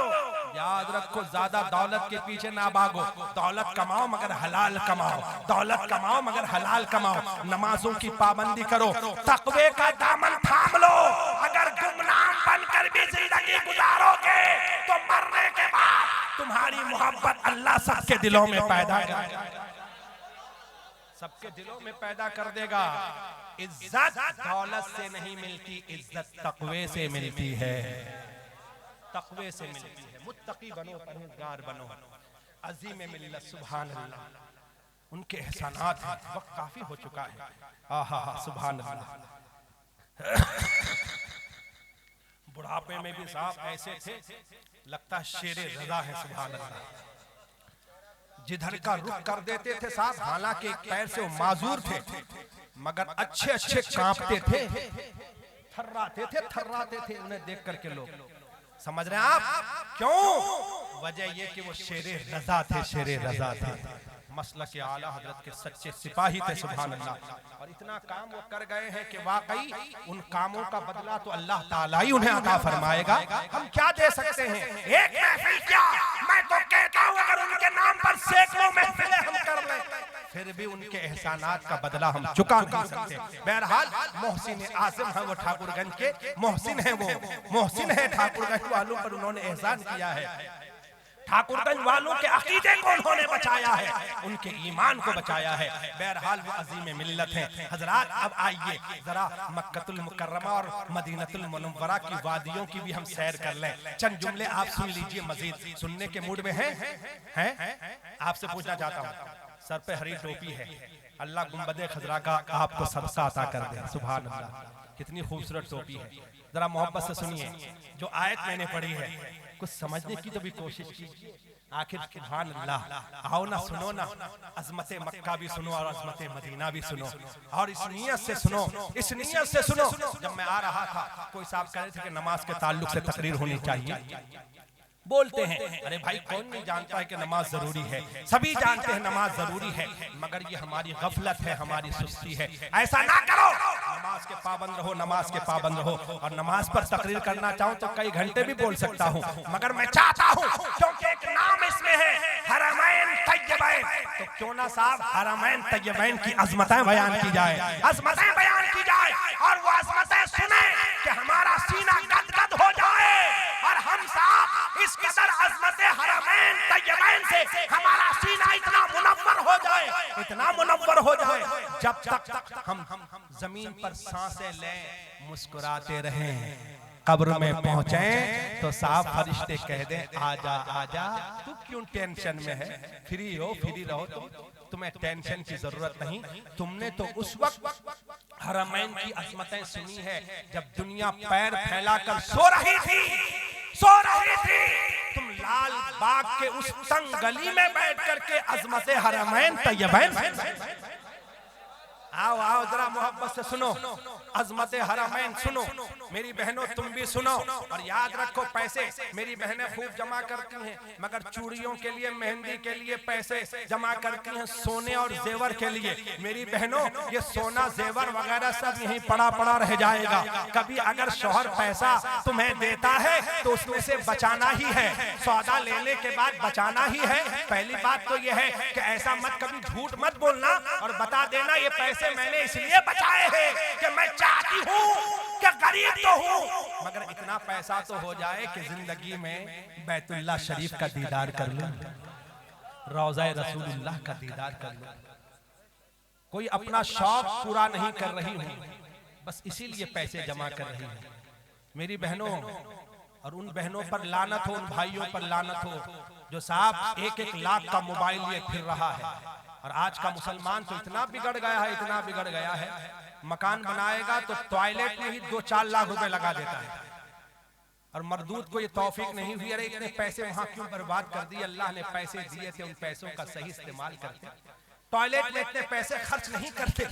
याद रखो, ज्यादा दौलत के पीछे ना भागो, दौलत कमाओ मगर हलाल कमाओ, दौलत कमाओ मगर हलाल कमाओ। नमाजों की पाबंदी करो, तकवे का दामन थाम लो। अगर गुमनाम बनकर भी जिंदगी गुजारोगे तो मरने के बाद तुम्हारी मोहब्बत अल्लाह सबके दिलों में पैदा करेगा, सबके दिलों में पैदा कर देगा। इज्जत दौलत से नहीं मिलती, इज्जत तकवे से मिलती है, तकवे से मिलती है। मुत्तकी बनो, परहेजगार बनो, अजीम मिल्लत। सुभान अल्लाह, उनके एहसानात हैं। वक्त काफी हो चुका है। आहा, सुभान अल्लाह। बुढ़ापे में भी साहब ऐसे थे, लगता शेरे रज़ा है। सुभान अल्लाह, जिधर का रुख कर देते थे साहब, हालांकि एक पैर से वो माजूर थे मगर अच्छे अच्छे कांपते थे, थर्राते थे उन्हें देख करके लोग। समझ रहे हैं आप क्यों? वजह ये कि वो शेरे रज़ा थे, शेरे रज़ा थे, मसलक आला हजरत के सच्चे सिपाही थे। सुभान अल्लाह। और इतना काम वो कर गए हैं कि वाकई उन कामों का बदला तो अल्लाह ताला ही उन्हें अता फरमाएगा। हम क्या दे सकते हैं? एक महफिल क्या, मैं तो कहता हूं अगर उनके नाम पर सैकड़ों महफिलें हम कर लें फिर भी उनके एहसानात का बदला हम चुका नहीं सकते। बहरहाल मोहसिन आज़म है वो, ठाकुरगंज के मोहसिन है वो, मोहसिन है ठाकुरगंज वालों पर उन्होंने एहसान किया है। ठाकुरगंज वालों के अकीदे को उन्होंने बचाया है, उनके ईमान को बचाया है। बहरहाल वो अजीम मिल्लत हैं। हजरात, अब आइए जरा मक्कतुल मुकर्रमा और मदीनतुल मुनव्वरा की वादियों की भी हम सैर कर लें। चंद जुमले आप सुन लीजिए, मजीद सुनने के मूड में हैं? आपसे पूछना चाहता हूँ, सर पे हरी टोपी है, अल्लाह गुंबदे खजरा का आपको सबका अता कर दे। सुभान अल्लाह, कितनी खूबसूरत टोपी है। जरा मोहब्बत से सुनिए, जो आयत मैंने पढ़ी है कुछ समझने की तो भी कोशिश कीजिए। आखिर सुभान अल्लाह, आओ ना, सुनो ना, अजमत मक्का भी सुनो और अजमत मदीना भी सुनो, और इस नियत से सुनो, इस नियत से सुनो। जब मैं आ रहा था कोई साहब कह रहे थे कि नमाज के ताल्लुक से तकरीर होनी चाहिए, बोलते हैं अरे भाई कौन नहीं जानता है कि नमाज जरूरी है, सभी जानते हैं नमाज जरूरी है, मगर ये हमारी गफलत है, हमारी सुस्ती है। ऐसा ना करो, नमाज के पाबंद रहो, नमाज के पाबंद रहो। और नमाज पर तकरीर करना चाहूं तो कई घंटे भी बोल सकता हूं, मगर मैं चाहता हूं क्योंकि एक नाम इसमें है हरमैन तय्यबैन, तो क्यों ना साहब हरमैन तय्यबैन की अजमतें बयान की जाए, अजमतें बयान की जाए और वो अजमतें सुने कि हमारा सीना गदगद हो जाए और हम साहब इस कदर अजमत हरमैन तय्यबैन से हमारा सीना इतना मुनव्वर हो जाए, इतना मुनव्वर हो जाए, जब तक हम जमीन पर सांसें लें मुस्कुराते रहें, कब्र में पहुंचे तो साहब फरिश्ते कह दें आजा आजा, तू क्यों टेंशन में है, फ्री हो फ्री रहो, तुम्हें टेंशन की जरूरत नहीं। तुमने तो उस वक्त हरमैन की अजमतें सुनी है जब दुनिया पैर फैलाकर सो रही थी, सो रही थी, तुम लाल बाग के उस तंग गली में बैठ करके अजमत हरमैन तय्यबैन, आओ आओ जरा मोहब्बत से सुनो, अजमत हरमैन सुनो मेरी बहनों, तुम भी सुनो और याद रखो पैसे मेरी बहनें खूब जमा करती हैं, मगर चूड़ियों के लिए मेहंदी के लिए पैसे जमा करती हैं, सोने और जेवर के लिए। मेरी बहनों ये सोना जेवर वगैरह सब यहीं पड़ा पड़ा रह जाएगा, कभी अगर शौहर पैसा तुम्हें देता है तो उसमें से बचाना ही है, सौदा लेने के बाद बचाना ही है। पहली बात तो यह है कि ऐसा मत कभी झूठ मत बोलना और बता देना ये पैसे मैंने इसलिए बचाए हैं कि मैं चाहती हूँ कि गरीब तो हूँ, मगर इतना पैसा तो हो जाए कि जिंदगी में बैतुल्लाह शरीफ का दीदार कर लूं, रोज़ा रसूलुल्लाह का दीदार कर लूं। कोई अपना शौक पूरा नहीं कर रही हूँ, बस इसीलिए पैसे जमा कर रही हूँ। मेरी बहनों और उन बहनों पर लानत हो, उन भाइयों पर लानत हो जो साहब 1-1 लाख का मोबाइल लिए फिर रहा है। और आज का मुसलमान तो इतना बिगड़ गया है, इतना बिगड़ गया है, मकान बनाएगा तो टॉयलेट में ही 2-4 लाख रुपए लगा देता है। और मर्दूद को ये तौफीक नहीं हुई, अरे इतने पैसे वहां क्यों बर्बाद कर दिए, अल्लाह ने पैसे दिए थे, उन पैसों का सही इस्तेमाल करते, टॉयलेट में इतने पैसे खर्च नहीं करते।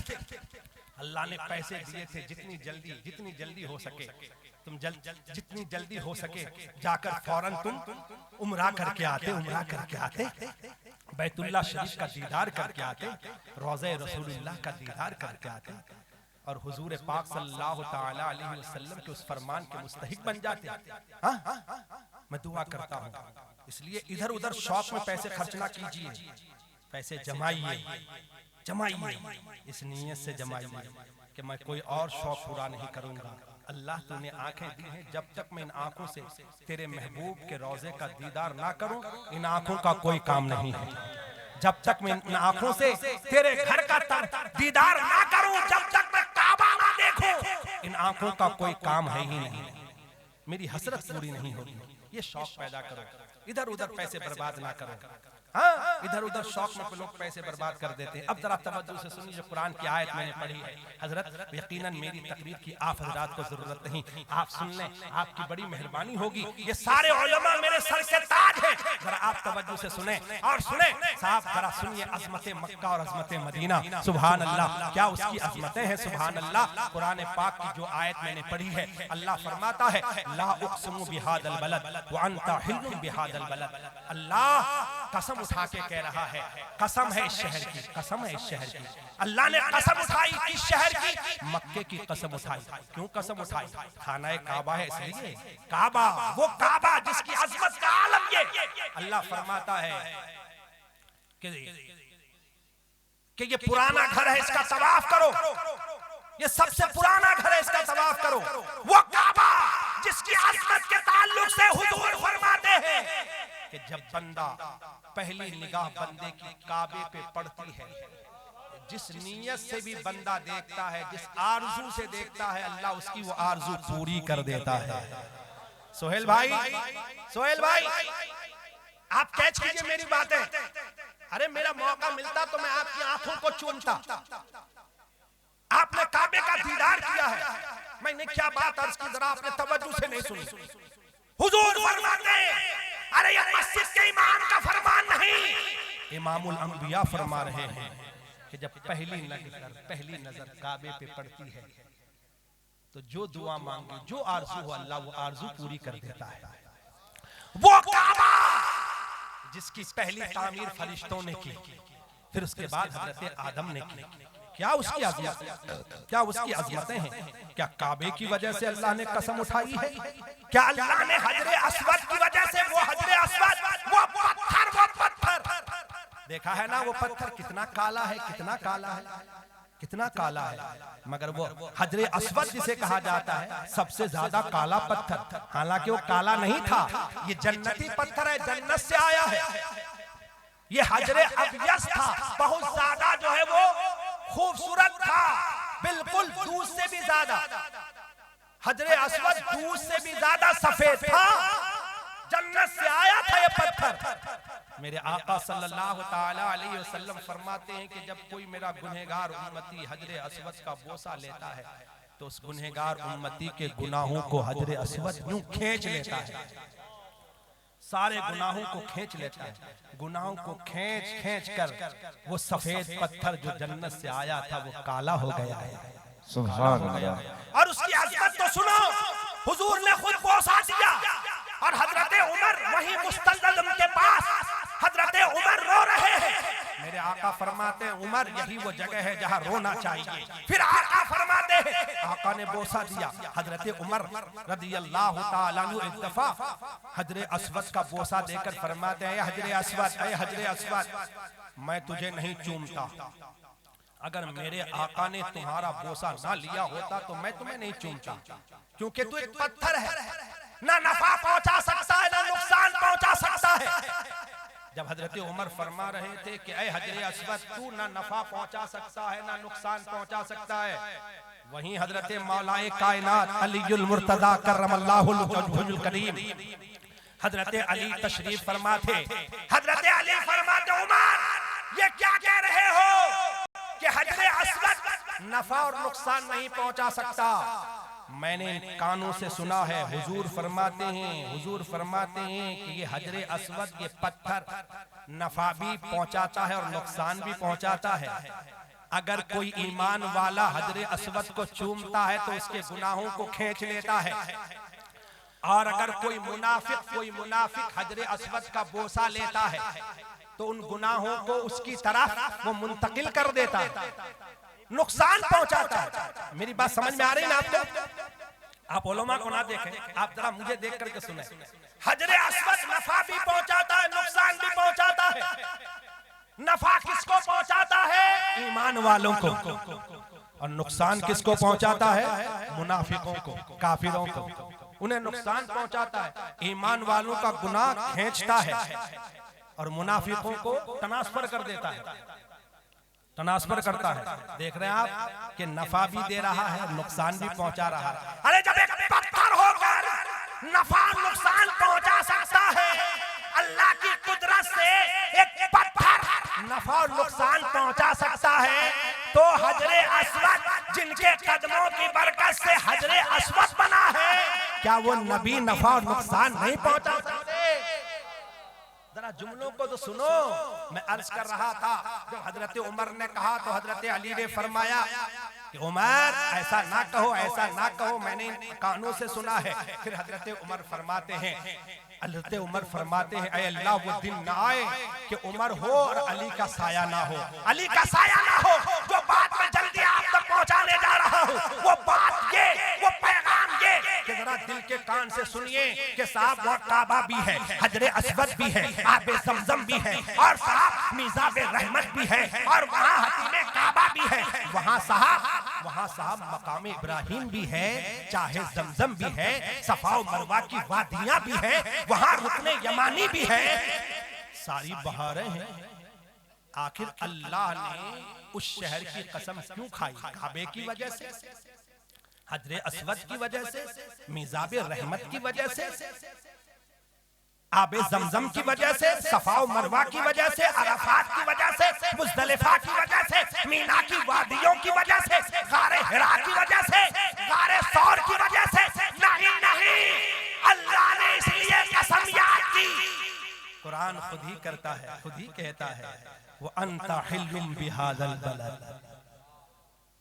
अल्लाह ने पैसे दिए थे, जितनी जल्दी हो सके तुम जितनी जल्दी हो सके जाकर फौरन तुम उम्रा करके आते, उम्रा करके आते, बैतुल्लाह शरीफ का दीदार करके आते, रोज़े रसूलुल्लाह का दीदार करके आते और हुजूर पाक सल्लल्लाहु ताला अलैहि वसल्लम के उस फरमान के मुस्तहिक बन जाते। मैं दुआ करता हूँ, इसलिए इधर उधर शौक में पैसे खर्च ना कीजिए, पैसे जमाइए, जमाइए इस नीयत से जमाइए कि मैं कोई और शौक पूरा नहीं करूंगा। अल्लाह तूने आंखें दी हैं, जब तक मैं इन आंखों से तेरे महबूब के रोजे का दीदार ना करूं, इन आंखों का कोई काम नहीं है। जब तक मैं इन आंखों से तेरे घर का दीदार ना करूं, जब तक मैं काबा ना देखूं, इन आंखों का कोई काम है ही नहीं। मेरी हसरत पूरी नहीं होगी। ये शौक पैदा करो, इधर उधर पैसे बर्बाद ना करो। हाँ, इधर उधर शौक में लोग पैसे बर्बाद कर देते हैं। अब जरा तवज्जो से सुनिए, जो कुरान की आयत मैंने पढ़ी है हजरत, यकीनन मेरी तकरीर की आप हजरात को जरूरत नहीं, आप सुन लें, आपकी बड़ी मेहरबानी होगी। ये सारे उलमा मेरे सर के ताज हैं, जरा आप तवज्जो से सुने और सुने साहब, जरा सुनिए अजमत मक्का और अजमत मदीना। सुभान अल्लाह, क्या उसकी अजमतें हैं, सुभान अल्लाह। कुरान पाक की जो आयत मैंने पढ़ी है, अल्लाह फरमाता है ला उक़्सिमु बिहादल बलद व अंता हिल्लुम बिहादल बलद। अल्लाह कसम उठा के कह रहा है, कसम है इस शहर की, कसम है इस शहर की। अल्लाह ने कसम उठाई किस शहर की? मक्के की कसम उठाई। क्यों कसम उठाई? खाना काबा है इसलिए, काबा, वो काबा जिसकी अजमत का आलम ये। अल्लाह फरमाता है कि ये पुराना घर है, इसका तवाफ करो, ये सबसे पुराना घर है, इसका तवाफ करो। वो काबा जिसकी अजमत के ताल्लुक से हुजूर फरमाते हैं कि जब बंदा पहली निगाह बंदे की काबे पे पड़ती है, जिस नीयत से भी बंदा देखता है, जिस आरजू से देखता है, अल्लाह उसकी वो आरजू पूरी कर देता है। सोहेल भाई, सोहेल भाई, आप कैच कीजिए मेरी बातें। अरे मेरा मौका मिलता तो मैं आपकी आंखों को चूमता। आपने काबे का दीदार किया है, मैंने क्या बात अर्ज की, जरा आपने तवज्जो से नहीं सुनी। हुजूर फरमाते हैं, अरे ये मस्जिद के इमाम का फरमान नहीं, इमामुल अंबिया फरमा रहे हैं कि जब पहली नजर काबे पे पड़ती है तो जो दुआ मांगे, जो आरज़ू हो, अल्लाह वो आरज़ू पूरी कर देता है। वो काबा जिसकी पहली तामीर फरिश्तों ने की, फिर उसके बाद हजरत आदम ने की। क्या उसकी अज़मतें हैं? क्या काबे की वजह से अल्लाह ने कसम उठाई है? क्या अल्लाह ने हजरे अस्वद की वजह से, वो हजरे अस्वद, वो पत्थर देखा है ना, वो पत्थर कितना काला है, कितना काला है, कितना काला है। मगर वो हजरे अस्वद जिसे कहा जाता है सबसे ज्यादा काला पत्थर, हालांकि वो काला नहीं था, ये जन्नती पत्थर है, जन्नत से आया है। ये हजरे अबयस था, बहुत ज्यादा जो है वो खूबसूरत था, बिल्कुल दूध से भी ज्यादा। हजरे अस्वद दूध से भी ज्यादा सफेद था, जन्नत से आया था ये पत्थर। मेरे आका सल्लल्लाहु ताला अलैहि वसल्लम फरमाते हैं कि जब कोई मेरा गुनहगार उम्मती हजरे अस्वद का बोसा लेता है तो उस गुनहगार उम्मती के गुनाहों को हजरे अस्वद यूं खींच लेता है, सारे गुनाहों को खींच लेता है। गुनाहों को खींच कर वो सफेद पत्थर जो जन्नत से आया था वो काला हो गया है। सुभान अल्लाह। और उसकी अज़मत तो सुनो, हुजूर ने खुद बोसा दिया और हजरत उमर वहीं मुस्तल्ज़म के पास, हजरत उमर रो रहे हैं। मेरे आका फरमाते हैं उमर यही वो जगह है जहां रोना चाहिए। फिर आका फरमाते हैं, आका ने बोसा दिया, हजरत उमर रदियल्लाहु ताला अन्हु एक दफा हजरे अस्वद का बोसा देकर फरमाते हैं, हजरे अस्वद, मैं तुझे नहीं चूमता। अगर मेरे आका ने तुम्हारा बोसा ना लिया होता तो मैं तुम्हें नहीं चूमता, क्योंकि तू एक पत्थर है, ना नफा पहुंचा सकता है ना नुकसान पहुंचा सकता है। जब हजरत उमर फरमा रहे थे कि ऐ हजरे अस्वद, तू ना नफा पहुंचा सकता है ना नुकसान पहुंचा सकता है, वहीं हजरत मौलाए कायनात अलीयुल मुर्तजा करमल्लाहुल वजहुल करीम हजरत अली तशरीफ फरमा थे। हजरत अली फरमाते, उमर ये क्या कह रहे हो कि हजरे अस्वद नफा और नुकसान नहीं पहुंचा सकता? मैंने कानों से सुना है, हुजूर फरमाते हैं कि ये हजरे अस्वद, ये पत्थर नफा भी पहुंचाता है और नुकसान भी पहुंचाता है। अगर कोई ईमान वाला हजरे अस्वद को चूमता है तो उसके गुनाहों को खींच लेता है, और अगर कोई मुनाफिक हजरे अस्वद का बोसा लेता है तो उन गुनाहों को उसकी तरफ वो मुंतकिल कर देता है, नुकसान पहुंचाता है। मेरी बात समझ में आ रही है ना आपको? आप उलमा को ना देखें, आप जरा मुझे देख करके सुने। हजरे अस्वद नफा भी पहुंचाता है, नुकसान भी पहुंचाता है। नफा किसको पहुंचाता है? ईमान वालों को। और नुकसान किसको पहुंचाता है? मुनाफिकों को, काफिरों को। उन्हें नुकसान पहुंचाता है, ईमान वालों का गुनाह खींचता है और मुनाफिकों को ट्रांसफर कर देता है, ट्रांसफर करता है। देख रहे हैं आप कि नफा भी दे रहा है, नुकसान भी पहुंचा रहा है। अरे जब एक पत्थर होकर नफा नुकसान पहुंचा सकता है, अल्लाह की कुदरत से एक पत्थर नफा और नुकसान पहुंचा सकता है, तो हजरे अस्वद जिनके कदमों की बरकत से हजरे अस्वद बना है, क्या वो नबी नफा और नुकसान नहीं पहुंचा सकते? जरा जुमलों को तो सुनो। मैं अर्ज कर रहा था, जब हजरत उमर ने कहा तो हजरत अली ने फरमाया कि उमर ऐसा ना कहो, ऐसा ना कहो, मैंने कानों से सुना है। फिर हजरत उमर फरमाते हैं, ऐ अल्लाह वो दिन ना आए कि उमर हो और अली का साया ना हो, अली का साया ना हो। जो बात मैं जल्दी आप तक पहुंचाने जा रहा हूँ, वो बात ये, वो पैगाम ये कि जरा दिल के कान से सुनिए कि साहब वहाँ काबा भी है, हजरे अस्वद भी है, आबे ज़मज़म भी है, और साहब मीज़ाबे रहमत भी है, और वहाँ हतीमे काबा भी है, वहाँ साहब मकाम इब्राहिम भी है, चाहे ज़मज़म भी है, सफा और मरवा की वादियाँ भी है, वहाँ रुकने यमानी भी है, सारी बहारें हैं। आखिर अल्लाह ने उस शहर की कसम क्यों खाई? काबे की वजह से, हजरे अस्वद की वजह से, मीज़ाबे रहमत की वजह से, आबे ज़मज़म की वजह से, सफा और मरवा की वजह से, अराफात की वजह से, मुज़दलिफा की वजह से, मीना की वादियों की वजह से, गारे हिरा की वजह से, गारे सौर की वजह से नहीं, अल्लाह ने इसलिए कसम याद की। कुरान खुद ही करता है, खुद ही कहता है, वो अंता हिल्लुम बिहादल बलद,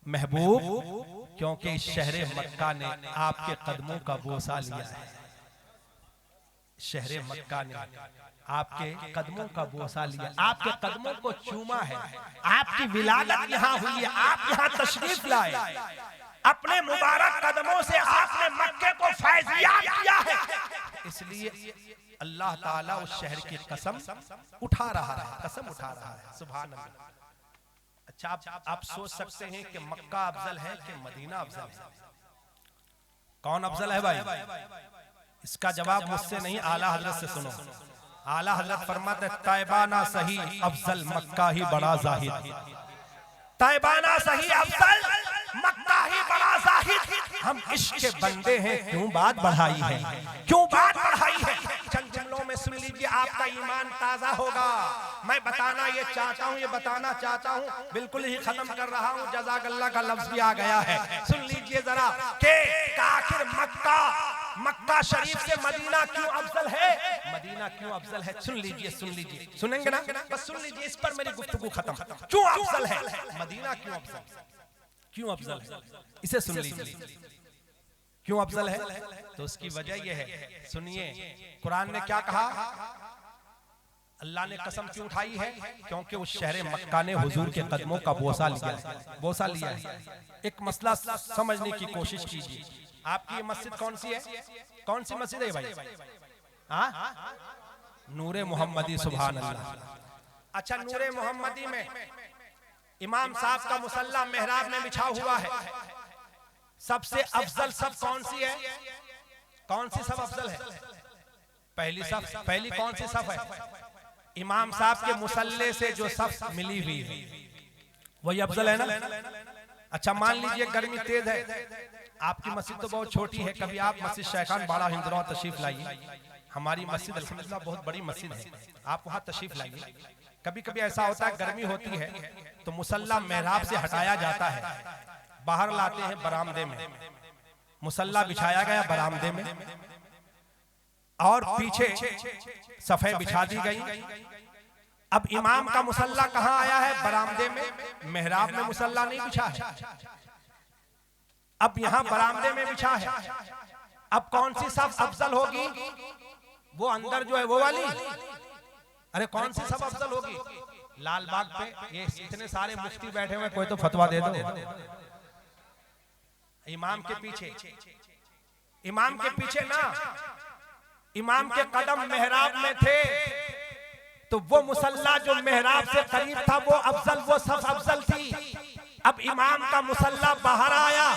महबूब क्योंकि इस शहर मक्का ने आपके कदमों का बोसा लिया है। शहर मक्का ने आपके कदमों का बोसा लिया, आपके कदमों को चूमा है, आपकी विलादत यहाँ हुई है, आप यहाँ तशरीफ लाए, अपने मुबारक कदमों से आपने मक्के को फैज़याब किया है, इसलिए अल्लाह ताला उस शहर की कसम उठा रहा है, कसम उठा रहा है। सुभान अल्लाह। अच्छा, आप सोच सकते हैं कि मक्का अफजल है कि मदीना अफजल है? कौन अफजल है भाई? इसका जवाब मुझसे नहीं, आला हजरत से सुनो। आला हजरत फरमाते तैबाना सही अफजल मक्का ही बड़ा जाहिद। तैबाना सही अफजल मक्का ही बड़ा जाहिद। हम इश्क के बंदे हैं, क्यों बात बढ़ाई है, क्यों बात बढ़ाई है? चंद जुमलों में सुन लीजिए, आपका ईमान ताजा होगा। मैं बताना ये चाहता हूँ, ये बताना चाहता हूँ, बिल्कुल ही खत्म कर रहा हूँ, जज़ाकल्लाह का लफ्ज भी आ गया है। सुन लीजिए जरा कि आखिर मक्का शरीफ से मदीना क्यों अफजल है, मदीना क्यों अफजल है? सुन लीजिए, सुन लीजिए, सुनेंगे ना? बस सुन लीजिए, इस पर मेरी गुफ्तगू खत्म। क्यों अफजल है मदीना, क्यों अफजल, क्यों अफजल है, इसे सुन लीजिए। क्यों अफजल है? तो उसकी वजह यह है, सुनिए, कुरान ने क्या कहा, अल्लाह ने कसम क्यों उठाई है? क्योंकि उस शहर मक्का ने हुजूर के कदमों का बोसा लिया है, बोसा लिया है। एक मसला समझने की कोशिश कीजिए। आपकी ये मस्जिद कौन सी है? कौन सी मस्जिद है भाई? नूरे मोहम्मदी। सुभान अल्लाह। अच्छा, नूरे मोहम्मदी में इमाम साहब का मुसल्ला मेहराब में बिछा हुआ है। सबसे अफजल सब कौन सी है? कौन सी सब अफजल है? पहली सब, पहली कौन सी सब है? इमाम साहब के मुसल्ले से जो सब मिली हुई है वही अफजल है ना? अच्छा, मान लीजिए गर्मी तेज है, आपकी मस्जिद तो बहुत छोटी है, कभी आप मस्जिद शेखान बाड़ा हिंदुआ तशरीफ लाइए। हमारी मस्जिद अल्हम्दुलिल्लाह बहुत बड़ी मस्जिद है, आप वहाँ तशरीफ लाइए। कभी कभी ऐसा होता है, गर्मी होती है तो मुसल्ला मेहराब से हटाया जाता है, बाहर लाते हैं बरामदे में, मुसल्ला बिछाया गया बरामदे में और पीछे सफे बिछा दी गई। अब इमाम का मुसल्ला कहाँ आया है? बरामदे में। मेहराब में मुसल्ला नहीं बिछा है, अब यहाँ बरामदे में बिछा है। अब कौन सी सब अफजल होगी? वो अंदर जो है वो वाली? अरे कौन सी सब अफजल होगी? लाल बाग पे ये इतने सारे मुफ्ती बैठे हुए, कोई तो फतवा दे दो। इमाम के पीछे, इमाम के पीछे ना, इमाम के कदम मेहराब में थे, तो वो मुसल्ला जो मेहराब से करीब था वो अफजल, वो सब अफजल थी। अब इमाम का मुसल्ला बाहर आया,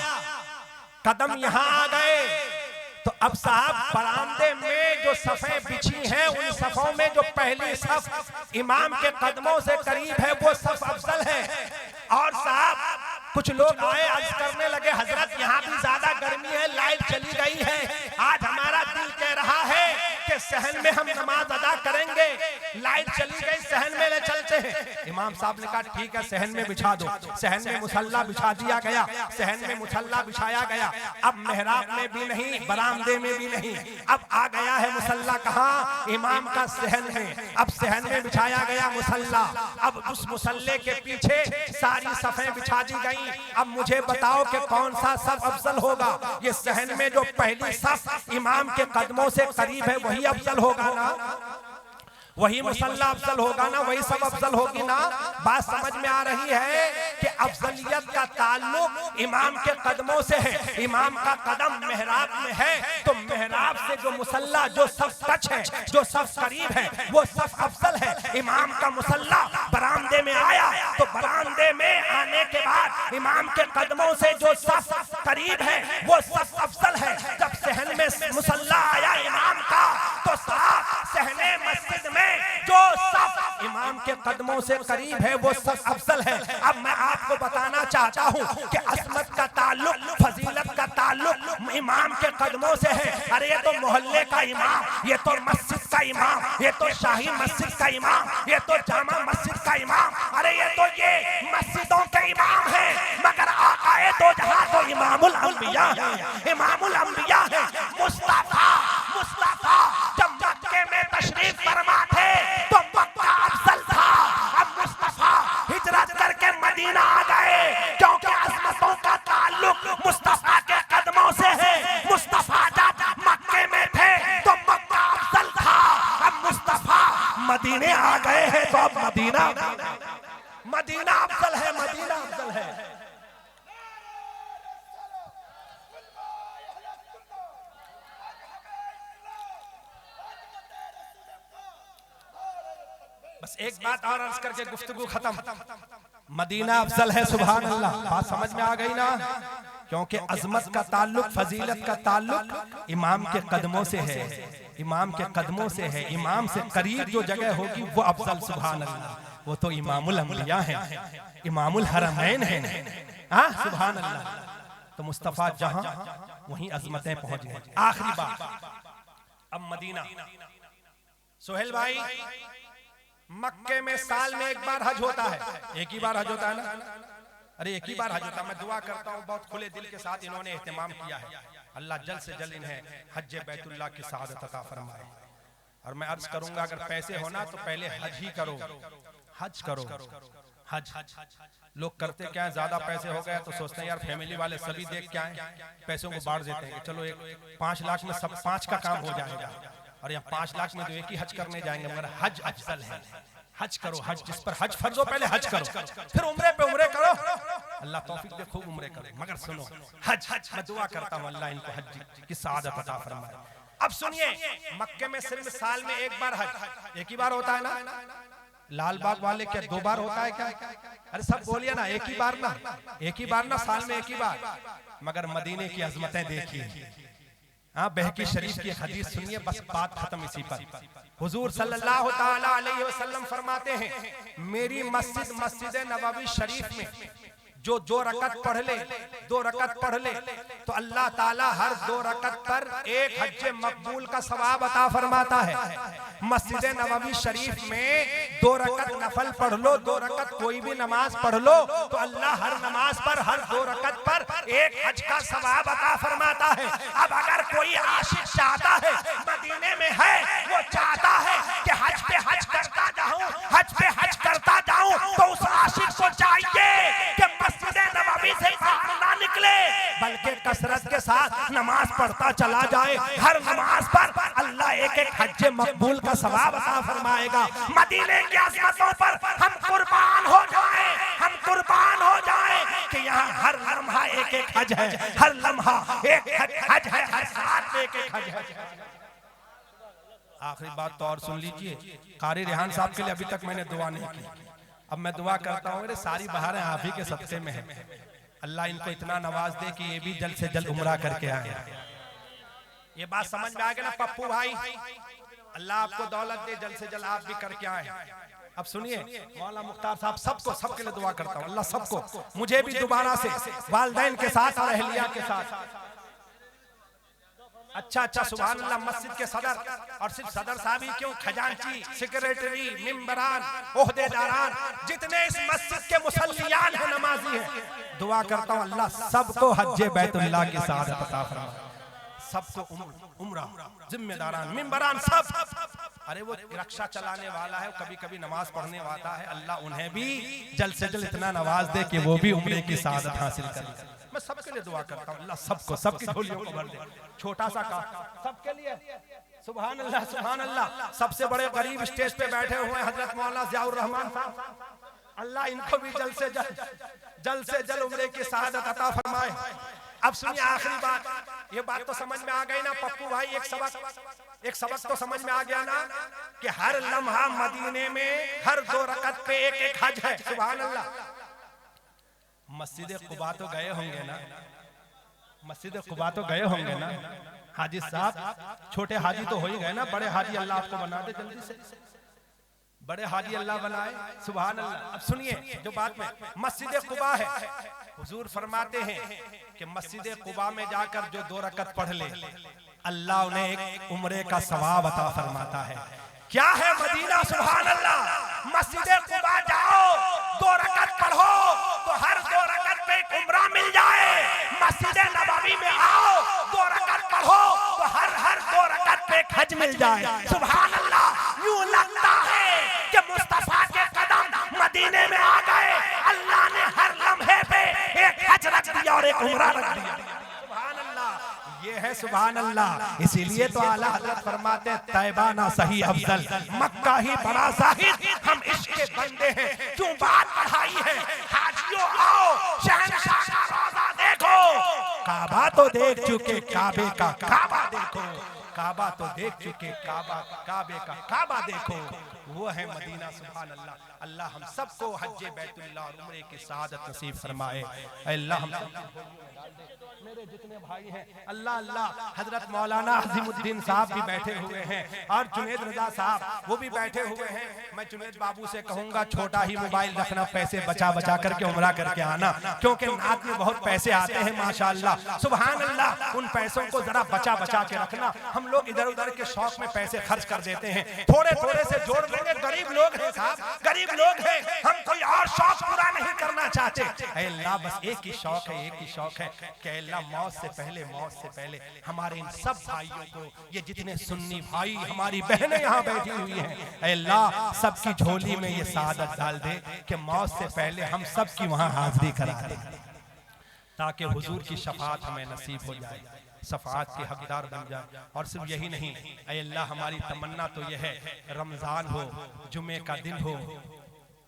कदम यहाँ आ गए, तो अब साहब बरामदे में जो सफ़े बिछी हैं, उन सफ़ों में जो पहली सफ़ इमाम के कदमों से करीब है वो सफ़ अफजल है। और साहब कुछ लोग आए, अर्ज करने लगे, हजरत यहाँ भी ज्यादा गर्मी है, लाइट चली गई है, आज हमारा दिल कह रहा है कि सहन में हम नमाज अदा करेंगे, लाइट चली गई, सहन में ले चलते हैं। इमाम साहब ने कहा ठीक है, सहन में बिछा दो। सहन में मुसल्ला बिछा दिया गया, सहन में मुसल्ला बिछाया गया। अब मेहराब में भी नहीं, बरामदे में भी नहीं, अब आ गया है मुसल्ला कहाँ? इमाम का सहन में। अब सहन में बिछाया गया मुसल्ला, अब उस मुसल्ले के पीछे सारी सफ़ें बिछा दी गई। अब मुझे बताओ कि कौन सा सब अफजल होगा? ये सहन में जो पहली सफ इमाम के कदमों से करीब है वही अफजल होगा ना? वही मुसल्ला अफजल होगा ना? वही सब अफजल होगी ना? बात समझ में आ रही है कि अफजलियत का ताल्लुक इमाम के कदमों से है। इमाम का कदम मेहराब में है तो मेहराब से जो मुसल्ला जो सब टच है, जो सब करीब है, वो सब अफजल है। इमाम का मुसल्ला बरामदे में आया तो बरामदे में आने के बाद इमाम के कदमों से जो सब करीब है वो सब अफजल है। जब सहन में मुसल्ला आया इमाम का तो साहब सहने मस्जिद में जो सब इमाम के कदमों से करीब है वो सब अफजल है। अब मैं आपको बताना चाहता हूँ कि असमत का ताल्लुक, फजीलत का ताल्लुक इमाम के कदमों से है। अरे ये तो मोहल्ले का इमाम, ये तो मस्जिद का इमाम, ये तो शाही मस्जिद का इमाम, ये तो जामा मस्जिद का इमाम, अरे ये तो ये मस्जिदों के इमाम है। मगर आए तो जहाँ तो इमामुल अंबिया है, इमामुल अंबिया है। मुस्तफा मुस्तफा जब मक्के में तशरीफ फरमा थे तो मक्का अफजल था। अब मुस्तफा हिजरत करके मदीना आ गए क्योंकि अजमतों का ताल्लुक मुस्तफा के कदमों से है। मुस्तफा जब मक्के में थे तो मक्का अफजल मदीने आ गए हैं तो अब मदीना मदीना अफजल है, मदीना अफजल है। बस एक बात और अर्ज करके गुफ्तगू खत्म। मदीना अफजल है, सुभान अल्लाह। बात समझ में आ गई ना? क्योंकि अजमत का ताल्लुक, फजीलत का ताल्लुक इमाम के कदमों से है, इमाम के कदमों से है। इमाम से करीब जो जगह होगी वो अफजल, सुभान अल्लाह। वो तो इमामुल अंबिया है, इमामुल हरमैन है, हाँ सुभान अल्लाह। तो मुस्तफा जहां वहीं अजमतें पहुंच गई। आखिरी बात, अब मदीना। सोहेल भाई, मक्के में साल में एक बार हज होता है, एक ही बार हज होता है ना? अरे एक ही बार हज होता है। मैं दुआ करता हूँ बहुत खुले दिल के साथ इन्होंने एहतमाम किया है, अल्लाह जल्द से जल्द इन्हें हज बैतुल्लाह की सआदत अता फरमाए। और मैं अर्ज करूंगा अगर पैसे होना तो पहले हज ही करो, हज करो। हज लोग करते क्या है, ज्यादा पैसे हो गए तो सोचते हैं यार फैमिली वाले सभी देख क्या है, पैसों को बांट देते हैं। चलो एक 5 लाख में सब 5 का काम हो जाएगा, और यहाँ 5 लाख में तो एक ही हज करने जाएंगे। मगर हज अफजल है, हज करो। हज जिस पर हज फर्ज हो पहले हज करो, फिर उम्रे पे उम्रे करो। अल्लाह तौफीक दे, खूब उम्रे करो। मगर सुनो, हज मैं दुआ करता हूँ अल्लाह इनको हज की सआदत अता फरमाए। अब सुनिए, मक्के में सिर्फ साल में एक बार हज, एक ही बार होता है ना? लाल बाग वाले क्या 2 बार होता है क्या? अरे सब बोलिए ना, एक ही बार ना, एक ही बार ना, साल में एक ही बार। मगर मदीने की अजमतें देखिए। हाँ, बहकी शरीफ की हदीस सुनिए, बस बात खत्म इसी पर। हुजूर सल्लल्लाहु ताला अलैहि वसल्लम फरमाते हैं, मेरी मस्जिद मस्जिद नबवी शरीफ में जो 2 रकत पढ़ ले, 2 रकत पढ़ ले तो अल्लाह ताला हर 2 रकत पर एक हज मकबूल का सवाब अता फरमाता है। मस्जिद नबवी शरीफ में 2 रकत नफल पढ़ लो, 2 रकत कोई भी नमाज पढ़ लो तो अल्लाह हर नमाज पर, हर 2 रकत पर एक हज का सवाब अता फरमाता है। अब अगर कोई आशिक चाहता है, मदीने में है, वो चाहता है कि हज पे हज करता जाऊं, हज पे हज करता जाऊं, तो उस आशिक को चाहिए कि मस्जिद नबवी से बाहर ना निकले, बल्कि कसरत के साथ नमाज पढ़ता चला जाए। हर नमाज पर अल्लाह एक एक हज मकबूल का सवाब अता फरमाएगा। मदीने की अज़मतों पर हम कुर्बान हो जाएं, हम कुर्बान हो जाएं कि यहाँ हर लम्हा एक एक हज है, हर लम्हा एक हज है, हर साथ में एक एक हज है। आखिरी बात तो और सुन लीजिए, कारी रेहान साहब के लिए अभी तक मैंने दुआ नहीं की। अब मैं दुआ करता हूँ, मेरे सारी बहारें आप ही के सदक़े में है। अल्लाह इनको इतना नवाज दे कि ये भी जल्द से जल्द उम्रा करके आए। ये बात समझ में आ गया ना पप्पू भाई? अल्लाह आपको दौलत दे, जल्द से जल्द आप भी करके आए। अब सुनिए, मौलाना मुख्तार साहब सबको, सबके लिए दुआ करता हूँ, अल्लाह सबको, मुझे भी दोबारा से वालिदैन के साथ और अहलिया के साथ अच्छा सुभान अल्लाह मस्जिद के सदर, और सिर्फ सदर साहब ही क्यों, खजांची, सेक्रेटरी, मिंबरान, ओहदेदारान, जितने इस मस्जिद के मुसल्लियान हैं, नमाजी हैं, दुआ करता हूँ अल्लाह सबको हज्जे बैतुल्लाह की सआदत अता फरमाए। सबको उम्रा, जिम्मेदारान, मिंबरान, सब। अरे वो रक्षा चलाने वाला है, कभी कभी नमाज पढ़ने वाला है, अल्लाह उन्हें भी जल्द से जल्द इतना नवाज दे कि वो भी उम्रे की सआदत हासिल करे। मैं सबके लिए दुआ करता हूँ, अल्लाह सबको, सबकी झोलियों को भर दे। छोटा सा काम सबके लिए, सुभान अल्लाह, सुभान अल्लाह। सबसे बड़े गरीब स्टेज पे बैठे हुए हैं हजरत मौलाना ज़ियाउर रहमान साहब, अल्लाह इनको भी जल्द से जल्द उम्रे की सआदत अता फरमाए। अब सुनिए आखिरी बात, ये बात तो समझ में आ गई ना पप्पू भाई? एक सबक तो समझ में आ गया ना कि हर लम्हा मदीने में हर 2 रकत पे एक एक हज है, सुभान अल्लाह। मस्जिद कुबा तो गए होंगे ना, मस्जिद कुबा तो गए होंगे ना हाजी साहब? छोटे हाजी तो हो ही गए ना, बड़े हाजी अल्लाह आपको बना दे जल्दी से, बड़े हाजी अल्लाह बनाए, सुभान अल्लाह। अब सुनिए जो बात में, मस्जिद कुबा है, हुजूर फरमाते हैं कि मस्जिद कुबा में जाकर जो 2 रकत पढ़ ले, अल्लाह उन्हें एक उम्रे का सवाब अता फरमाता है। क्या है मदीना, सुभान अल्लाह। मस्जिद कुबा जाओ, 2 रकत पढ़ो तो हर 2 रकत पे एक उम्रा मिल जाए। मस्जिद नबवी में आओ, 2 रकत पढ़ो तो हर 2 रकत पे एक हज मिल जाए, सुभान अल्लाह। यूं लगता है कि मुस्तफा के कदम मदीने में आ गए, अल्लाह ने हर लम्हे पे एक हज रख दिया और एक उम्रा रख दिया, सुभान अल्लाह। ये हैं सुभान अल्लाह। इसीलिए तो आला हजरत फरमाते तैबा ना सही अफजल, मक्का ही बड़ा जाहिद, हम इश्क के बंदे हैं, क्यों बात बढ़ाई है। हाजियों आओ शहंशाह का रोजा देखो, काबा तो देख चुके काबे का काबा देखो, काबा तो देख चुके काबे का काबा देखो, वो है मदीना सुभान अल्लाह। अल्लाह हम सबको हज्जे बैतुल्लाह और उम्रे की सआदत नसीब फरमाए। अल्लाह हम मेरे जितने भाई हैं अल्लाह अल्लाह, हजरत मौलाना अजीमुद्दीन साहब भी बैठे हुए हैं और जुनेद रजा साहब वो भी बैठे हुए हैं। मैं जुनेद बाबू से कहूंगा छोटा ही मोबाइल रखना, पैसे बचा बचा करके उम्रा करके आना, क्योंकि नात में बहुत पैसे आते हैं माशाअल्लाह सुभान अल्लाह। उन पैसों को जरा बचा बचा के रखना। हम लोग इधर उधर के शौक में पैसे खर्च कर देते हैं, थोड़े थोड़े से जोड़ लेंगे। गरीब लोग हैं साहब, गरीब लोग हैं, हम कोई और शौक पूरा नहीं करना चाहते। अल्लाह बस एक ही शौक है, एक ही शौक है कि अल्लाह मौत से पहले हमारे इन सब भाइयों को, ये जितने सुन्नी भाई हमारी बहनें यहाँ बैठी हुई हैं, अल्लाह सबकी झोली में ये सादत डाल दे कि मौत से पहले हम सब की वहाँ हाजिरी करा दे, ताकि हुजूर की शफाअत हमें नसीब हो जाए, शफाअत के हकदार बन जाए। और सिर्फ यही नहीं, अल्लाह हमारी तमन्ना तो यह है रमजान हो, जुमे का दिन हो,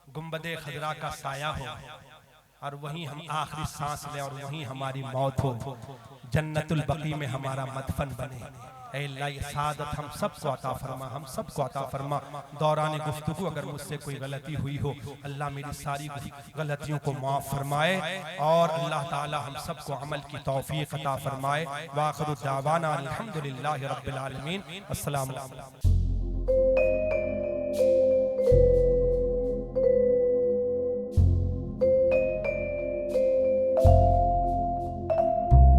गुंबदे खजरा का साया हो और वहीं हम आखिरी सांस लें और वहीं हमारी मौत हो, जन्नतुल बकी में हमारा मदफन बने। अल्लाह ये सादत हम सबको अता फरमा, हम सबको अता फरमा। दौरान गुफ्तगू अगर मुझसे कोई गलती हुई हो, अल्लाह मेरी सारी गलतियों को माफ़ फरमाए और अल्लाह ताला हम सबको अमल की तौफीक अता फरमाए। वाखिरु दावाना अल्हम्दुलिल्लाहि रब्बिल आलमीन। अस्सलामु अलैकुम।